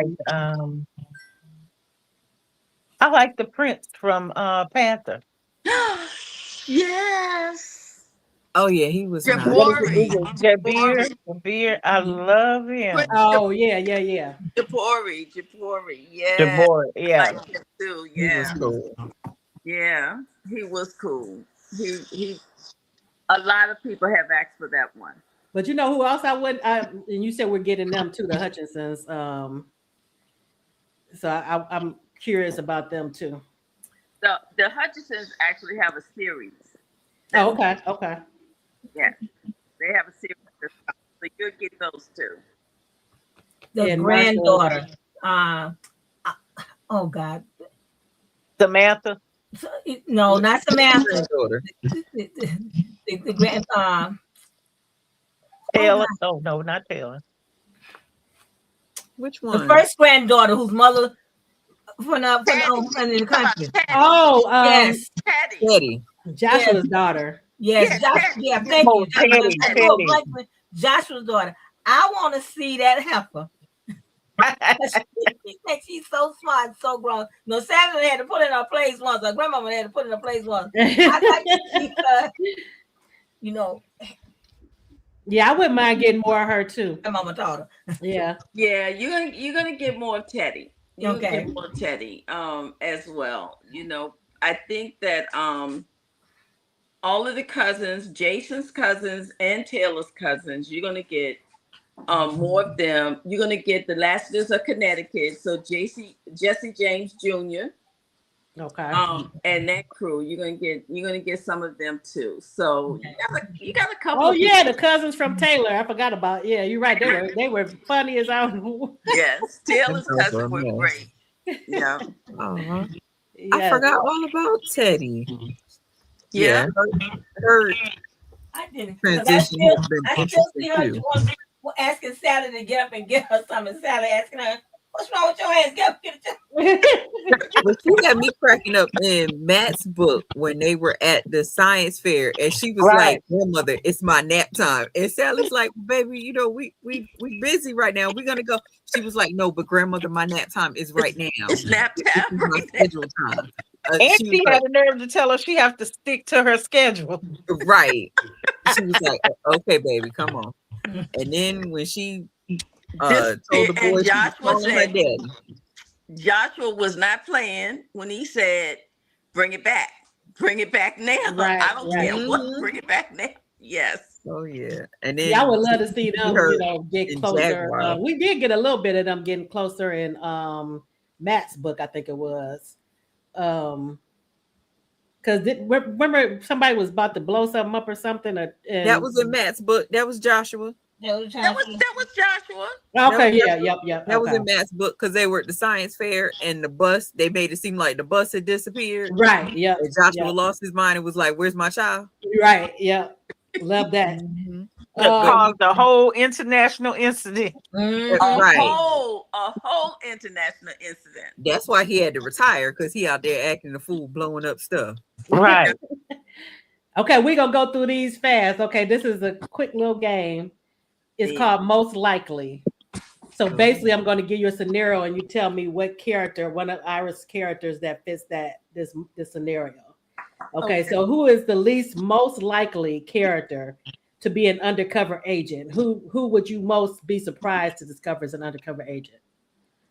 like the prince from Panther. Yes. Oh yeah, he was Jabir. I love him. Oh yeah. Jabori. Yeah. Jabori, yeah. I like him too. Yeah. He was cool. Yeah, he was cool. He. A lot of people have asked for that one. But you know who else I would? And you said we're getting them too, the Hutchinsons. So I'm curious about them too. The Hutchinsons actually have a series. Oh, okay. Okay. Yeah, they have a series. So you'll get those too. The granddaughter. Oh God. Samantha. No, not Samantha. The grand. Taylor. Oh no, not Taylor. Which one? The first granddaughter, whose mother from the country. Oh, yes, Teddy. Joshua's daughter. Yes, Joshua. Thank you. Joshua's daughter. I want to see that heifer. She's so smart, so grown. No, Saturday had to put in her place once. Her grandmama had to put in her place once. I like to see her, you know. Yeah, I wouldn't mind getting more of her too. My mama taught her. Yeah. Yeah, you're gonna get more of Teddy. Okay. Get more of Teddy as well. You know, I think that all of the cousins, Jason's cousins and Taylor's cousins, you're gonna get more of them. You're gonna get the Lassiters of Connecticut, so Jesse James Jr. Okay. And that crew, you're gonna get some of them too. So you got a couple. Oh yeah, the cousins from Taylor. I forgot about. Yeah, you're right. They were funny as I. Yes, Taylor's cousins were great. Yeah. Uh-huh. Yes. I forgot all about Teddy. Yeah. Her I didn't. transition I still see her asking Sally to get up and get her something. Sally asking her, "What's wrong with your hands? Get up, get it." But she had me cracking up in Matt's book when they were at the science fair, and she was like, "Grandmother, it's my nap time." And Sally's like, "Baby, you know we busy right now. We're gonna go." She was like, "No, but grandmother, my nap time is right now. It's nap time. My schedule time." And she had the nerve to tell her she have to stick to her schedule. Right. She was like, "Okay, baby, come on." And then when she told the boys, Joshua said, Joshua was not playing when he said, "Bring it back now." Right, I don't care what. Bring it back now. Yes. Oh yeah. And then I would love to see them, get closer. We did get a little bit of them getting closer in Matt's book, I think it was. Because remember somebody was about to blow something up or something. That was in Matt's book. That was Joshua. That was Joshua. Okay, yep. That was in Matt's book because they were at the science fair and the bus. They made it seem like the bus had disappeared. Right. Yeah. And Joshua lost his mind and was like, "Where's my child?" Right. Yeah. Love that. Mm-hmm. Caused the whole international incident. A whole international incident. That's why he had to retire, because he out there acting a fool, blowing up stuff. Right. Okay, we're gonna go through these fast. Okay, this is a quick little game. It's called Most Likely. So basically, I'm going to give you a scenario, and you tell me what character, one of Iris' characters that fits this scenario. Okay, so who is the least most likely character to be an undercover agent? Who would you most be surprised to discover as an undercover agent?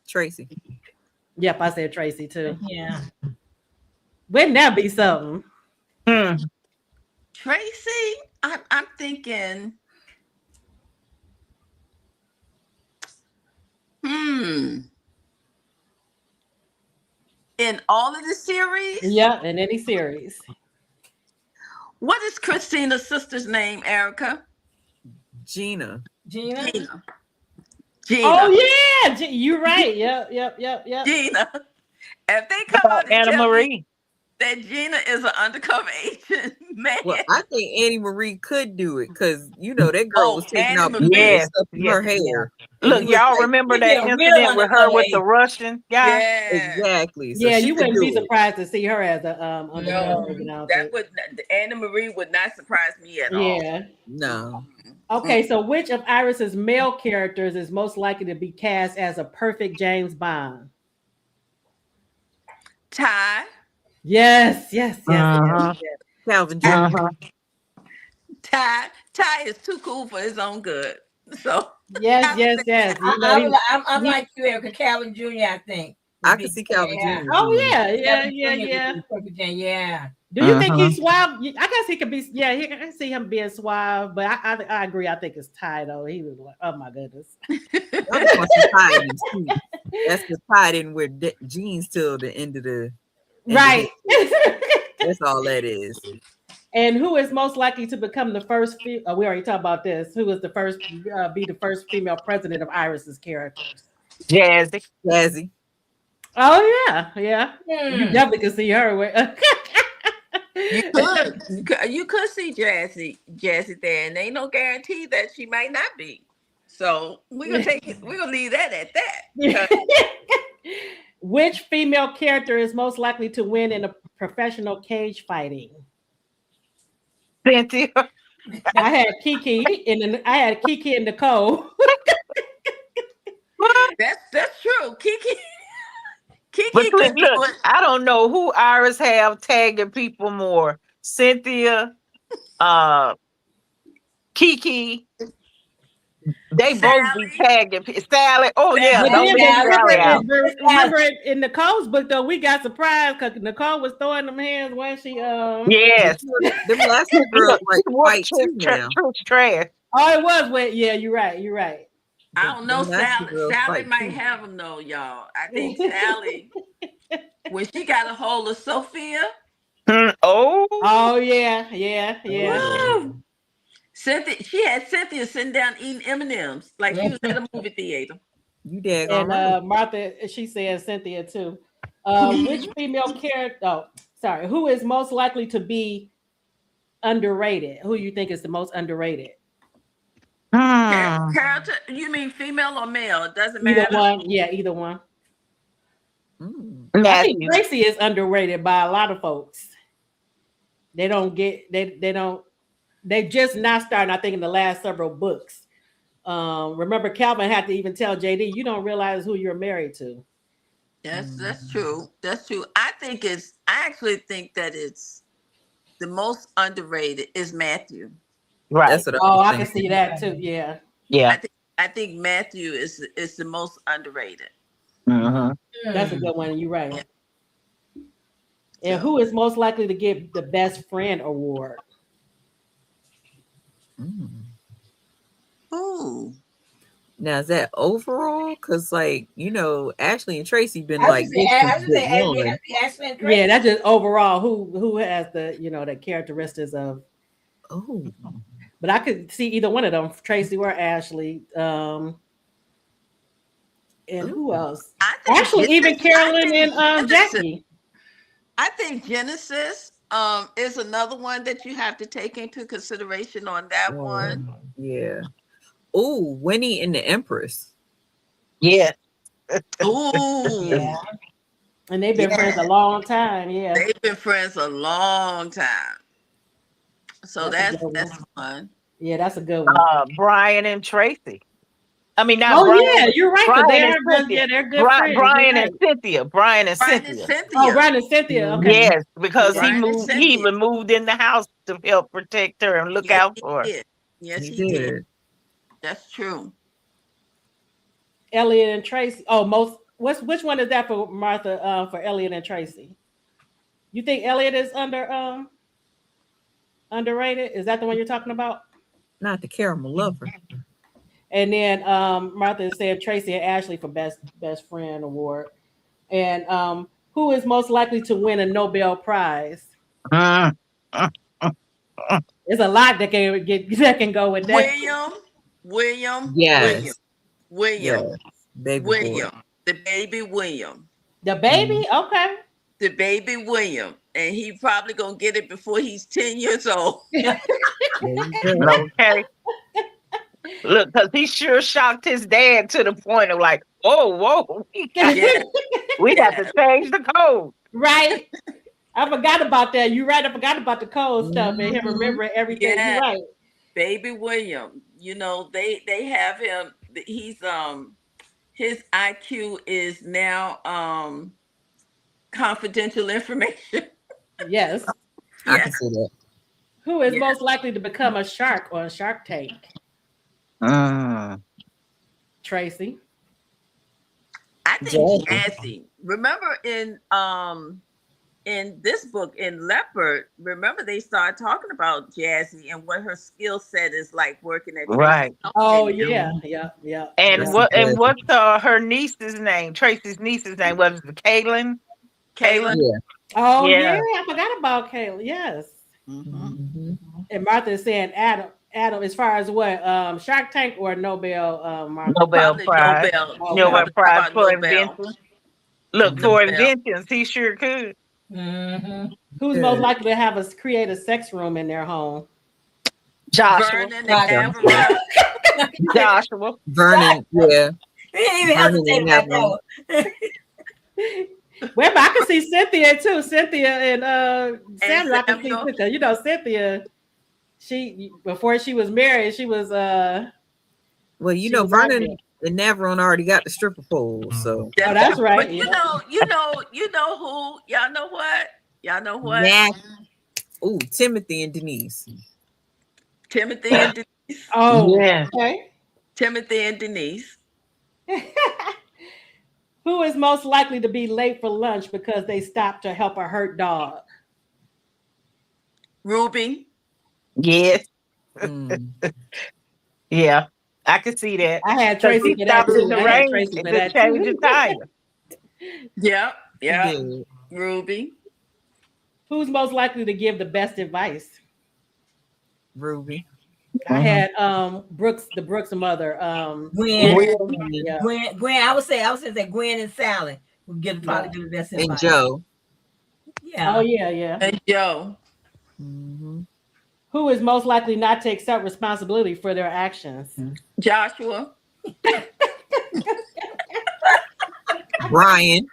Tracy. Yep, I said Tracy too. Yeah. Wouldn't that be something? Tracy, I'm thinking. In all of the series? Yeah, in any series. What is Christina's sister's name, Erica? Gina. Gina. Oh yeah, you're right. Yep. Gina. If they come out and Anna Marie that Gina is an undercover agent, man. Well, I think Annie Marie could do it because that girl was taking out stuff in her hair. Look, y'all remember that incident with her with the Russian guy? Yeah, exactly. So you wouldn't be surprised to see her as a Anna Marie would not surprise me at all. Yeah. No. Okay, so which of Iris's male characters is most likely to be cast as a perfect James Bond? Ty. Yes. Calvin Jr. Ty is too cool for his own good. So yes. I'm like you, Erica. Calvin Jr. I think I can see Calvin Jr. Oh yeah. Yeah. Do you think he's suave? I guess he could be. Yeah, I can see him being suave, but I agree. I think it's Ty though. He was like, oh my goodness. That's just Ty didn't wear jeans till the end of the Right. That's all that is. And who is most likely to become the first? We already talked about this. Who was the first? Be the first female president of Iris's characters? Jazzy. Oh yeah. You definitely can see her. You could see Jazzy there, and ain't no guarantee that she might not be. So we're gonna take it. We're gonna leave that at that. Which female character is most likely to win in a professional cage fighting? Cynthia. I had Kiki and Nicole. That's true. Kiki. But look, I don't know who Iris have tagging people more. Cynthia, Kiki. They both be tagging Sally. Oh yeah, remember in Nicole's book though, we got surprised because Nicole was throwing them hands when she yes. Them last girls like trash. Oh, it was when you're right. I don't know. Sally might have them though, y'all. I think Sally, when she got a hold of Sophia. Oh yeah. Woo. Cynthia, she had Cynthia sitting down eating M&Ms like she was at a movie theater. You did. And Martha, she said Cynthia too. Which female character? Oh, sorry. Who is most likely to be underrated? Who you think is the most underrated? Character? You mean female or male? It doesn't matter. Either one. Yeah, either one. I think Tracy is underrated by a lot of folks. They don't get. They don't. They just not starting. I think in the last several books. Remember, Calvin had to even tell JD, "You don't realize who you're married to." That's true. That's true. I actually think that it's the most underrated is Matthew. Right. I can see that too. Yeah. I think Matthew is the most underrated. That's a good one. You're right. Yeah. And who is most likely to get the best friend award? Oh. Now is that overall? Because Ashley and Tracy been Ashley and Tracy. Yeah, that's just overall. Who has the the characteristics of? Oh. But I could see either one of them, Tracy or Ashley. And who else? Actually, even Carolyn and Jackie. I think Genesis is another one that you have to take into consideration on that one. Yeah. Oh, Winnie and the Empress. Yeah. Oh. Yeah. And they've been friends a long time. Yeah. They've been friends a long time. So that's fun. Yeah, that's a good one. Brian and Tracy. I mean, not oh Brian. Yeah, you're right. They're good friends. Brian and Cynthia. Brian and Cynthia. Oh, Brian and Cynthia. Okay. Yes, because he even moved in the house to help protect her and look out for her. Yes, he did. That's true. Elliot and Tracy. Oh, which one is that for Martha? For Elliot and Tracy. You think Elliot is underrated? Is that the one you're talking about? Not the caramel lover. And then Martha said Tracy and Ashley for best friend award. And who is most likely to win a Nobel Prize? There's a lot that can go with that. William. Yes. William. Yes. Baby William. Boy. The baby William. The baby? Okay. The baby William. And he probably gonna get it before he's 10 years old. Okay. Look, because he sure shocked his dad to the point of like, whoa. We got to change the code. Right. I forgot about that. You're right. I forgot about the code stuff and him remembering everything. You're right. Baby William. They have him. He's his IQ is now confidential information. Yes. I can see that. Who is most likely to become a shark on Shark Tank? Tracy. I think Jazzy. Remember in this book in Leopard, remember they started talking about Jazzy and what her skill set is like working at right. Oh yeah. And what's her niece's name? Tracy's niece's name was Kaylin. Kaylin. Oh yeah, I forgot about Kayla. Yes. Mm-hmm. And Martha is saying Adam. Adam, as far as what? Shark Tank or Nobel? Martha? Nobel Prize. Nobel Prize for Nobel. inventions. Look, for inventions, he sure could. Mm-hmm. Who's most likely to have us create a sex room in their home? Joshua. Joshua. Vernon, yeah. He didn't even hesitate about that one. Well, but I can see Cynthia too. Cynthia and Samuel, I can see too. Cause you know Cynthia, she before she was married, she was well, you know, Vernon and Navarone already got the stripper pole, so oh, that's right. But you know who? Y'all know what? Ooh, Timothy and Denise. Timothy and Denise. Oh, yeah. Okay. Timothy and Denise. Who is most likely to be late for lunch because they stopped to help a hurt dog? Ruby. Yes. Yeah, I could see that. I had Tracy for that too. I had Tracy for that too. Change the tire. Yeah. Ruby. Who's most likely to give the best advice? Ruby. I had Brooks, the Brooks mother. Gwen. Yeah. Gwen. I would say that Gwen and Sally would probably give the best advice. And Joe. Yeah. Oh yeah. And Joe. Mm-hmm. Who is most likely not to accept responsibility for their actions? Joshua. Brian.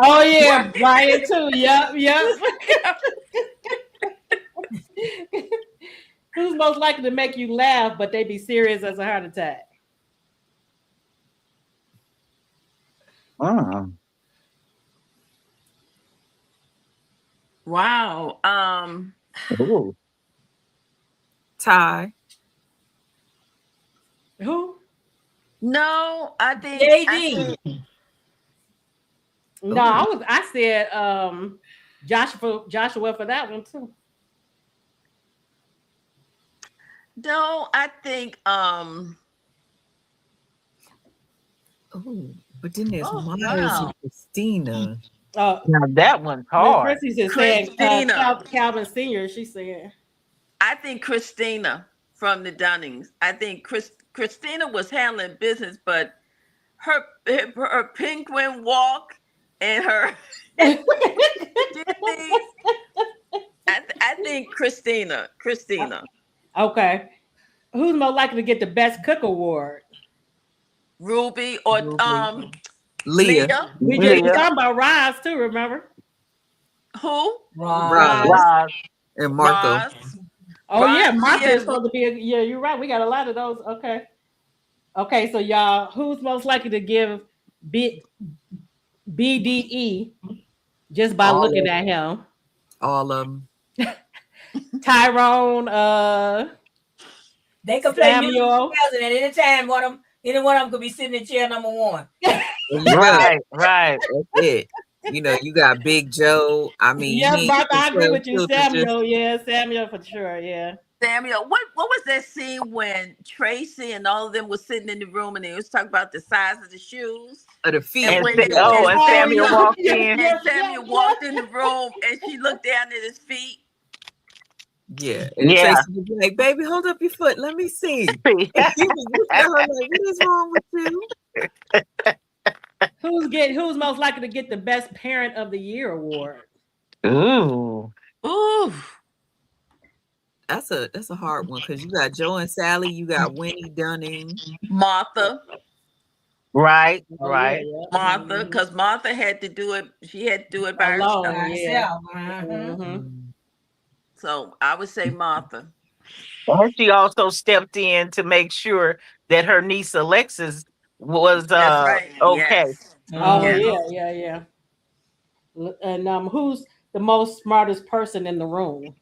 Oh yeah, Brian too. Yep. Who's most likely to make you laugh, but they be serious as a heart attack? Wow. Ty. Who? No, I think JD. No, I said Joshua for that one too. No, I think Oh, but then there's Miles and Christina. Now that one's hard. Chrissy's is saying Calvin Sr. She's saying. I think Christina from the Dunnings. I think Christina was handling business, but her penguin walk and her I think Christina. Okay. Who's more likely to get the best cook award? Ruby or Leah. We just were talking about Roz too, remember? Who? Roz. And Martha. Oh yeah, Martha is supposed to be you're right. We got a lot of those. Okay, so y'all, who's most likely to give BDE just by looking at him? All of them. Tyrone, they could play music at any time. Any one of them could be sitting in chair number one. Right. That's it. You know, you got Big Joe. I mean, Martha, I agree with you, Samuel. Yeah, Samuel for sure. Yeah. Samuel, what was that scene when Tracy and all of them were sitting in the room and they was talking about the size of the shoes? Of the feet. And Samuel walked in. And Samuel walked in the room and she looked down at his feet. Yeah. And Tracy was like, baby, hold up your foot. Let me see. He was looking at her like, what is wrong with you? Who's most likely to get the best parent of the year award? Ooh. That's a hard one because you got Joe and Sally, you got Winnie Dunning, Martha. Right. Martha, because Martha had to do it. She had to do it by herself. So I would say Martha. And she also stepped in to make sure that her niece Alexis was okay. Yes. Yeah. And who's the most smartest person in the room?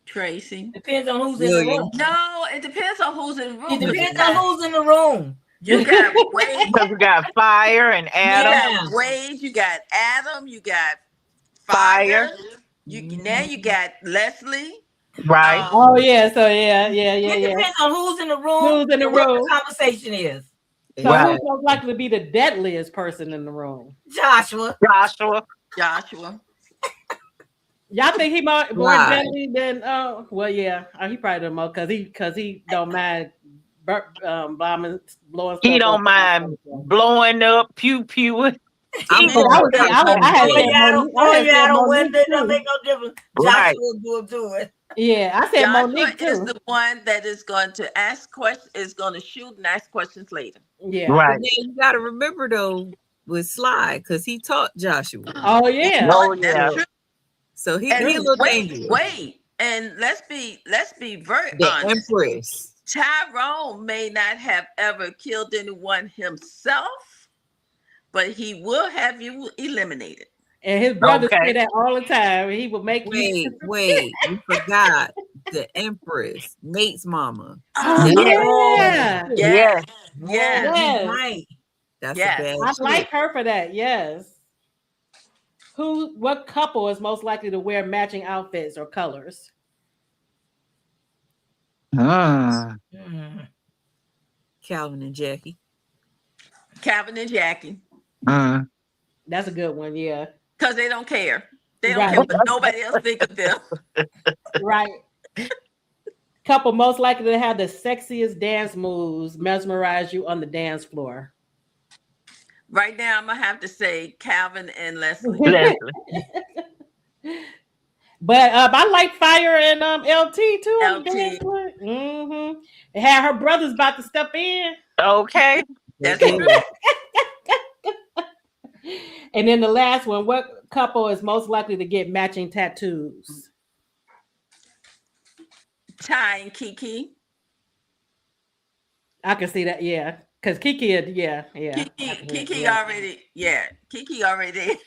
Tracy. Depends on who's in the room. No, it depends on who's in the room. It depends on who's in the room. You got Wade. You got Fire and Adam. You got Wade. You got Adam. You got Fire. Now you got Leslie. Right. So yeah. It depends on who's in the room. Who's in the room? What the conversation is. So who's most likely to be the deadliest person in the room? Joshua. Joshua. Y'all think he more deadly than well, yeah, he probably the most because he don't mind blowing stuff. He don't mind blowing up, pew pew. I don't win. It don't make no difference. Joshua will do it to it. Yeah, I said Joshua Monique is the one that is going to ask questions, is going to shoot and ask questions later. Yeah, right. But then you got to remember though with Sly, because he taught Joshua. Oh yeah, That's true. So he a little dangerous. Wait, and let's be very honest. Empress. Tyrone may not have ever killed anyone himself, but he will have you eliminated. And his brother say that all the time. He would make Wait, you forgot the Empress, Nate's mama. Oh yeah. Yes. Right. That's a bad I like her for that. Yes. What couple is most likely to wear matching outfits or colors? Calvin and Jackie. Calvin and Jackie. That's a good one, yeah. Because they don't care. They don't care what nobody else think of them. Right. Couple most likely to have the sexiest dance moves mesmerize you on the dance floor. Right now, I'm gonna have to say Calvin and Leslie. But I like Fire and LT too. LT. Mm-hmm. It had her brothers about to step in. Okay. That's true. And then the last one, what couple is most likely to get matching tattoos? Ty and Kiki. I can see that, yeah. Because Kiki, yeah. Kiki already.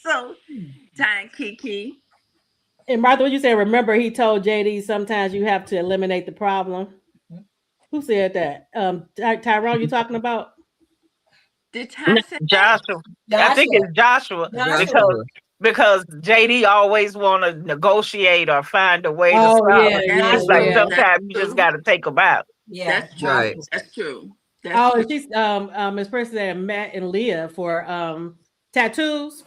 So, Ty and Kiki. And Martha, what you say? Remember, he told JD sometimes you have to eliminate the problem. Who said that? Tyrone, you talking about? Did Ty say Joshua? I think it's Joshua. Because JD always want to negotiate or find a way to stop. It's like sometimes you just got to take them out. Yeah, that's right. That's true. She's Miss Prince said Matt and Leah for tattoos.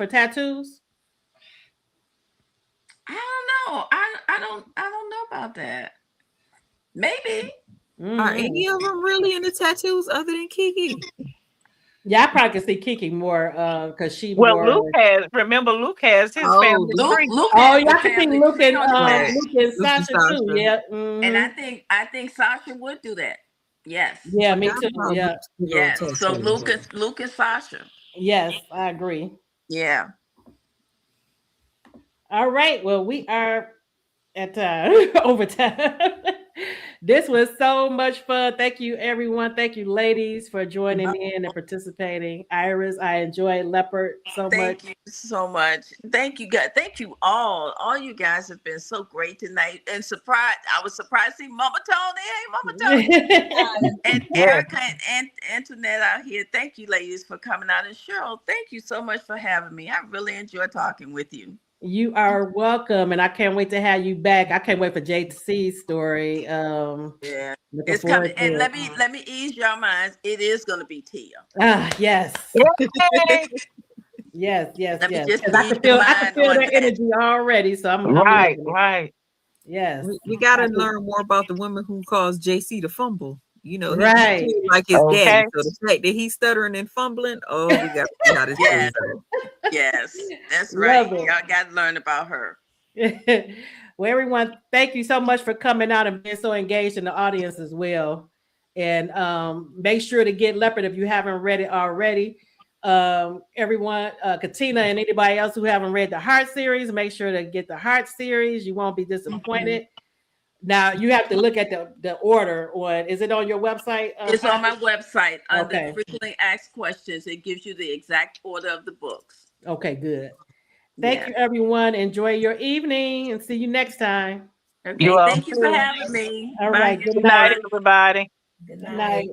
I don't know. I don't know about that. Maybe. Are any of them really into tattoos other than Kiki? Yeah, I probably can see Kiki more because she. Well, Luke has his family. Luke I can see Luke and Sasha too. Yeah, and I think Sasha would do that. Yes. Yeah, me too. Yeah. Yeah. So Luke and Sasha. Yes, I agree. Yeah. All right. Well, we are at overtime. This was so much fun. Thank you, everyone. Thank you, ladies, for joining in and participating. Iris, I enjoyed Leopard so much. Thank you so much. Thank you, guys. Thank you all. All you guys have been so great tonight. And I was surprised to see Mama Tony. Hey, Mama Tony. And Erica and Antoinette out here. Thank you, ladies, for coming out. And Cheryl, thank you so much for having me. I really enjoyed talking with you. You are welcome, and I can't wait to have you back. I can't wait for JC's story. Yeah, it's coming. And let me ease your minds. It is going to be Tia. Yes. yes. I can feel that energy already. So I'm right. Yes, we got to learn more about the women who caused JC to fumble. You know, right? Like his daddy. So the fact that he's stuttering and fumbling, we got to see how this goes. Yes, that's right. Y'all got to learn about her. Well, everyone, thank you so much for coming out and being so engaged in the audience as well. And make sure to get Leopard if you haven't read it already. Everyone, Katina and anybody else who haven't read the Heart series, make sure to get the Heart series. You won't be disappointed. Now you have to look at the order is it on your website? It's on my website under frequently asked questions. It gives you the exact order of the books. Okay, good. Thank you, everyone. Enjoy your evening and see you next time. Okay, thank you for having me. All right. Good night, everybody. Good night.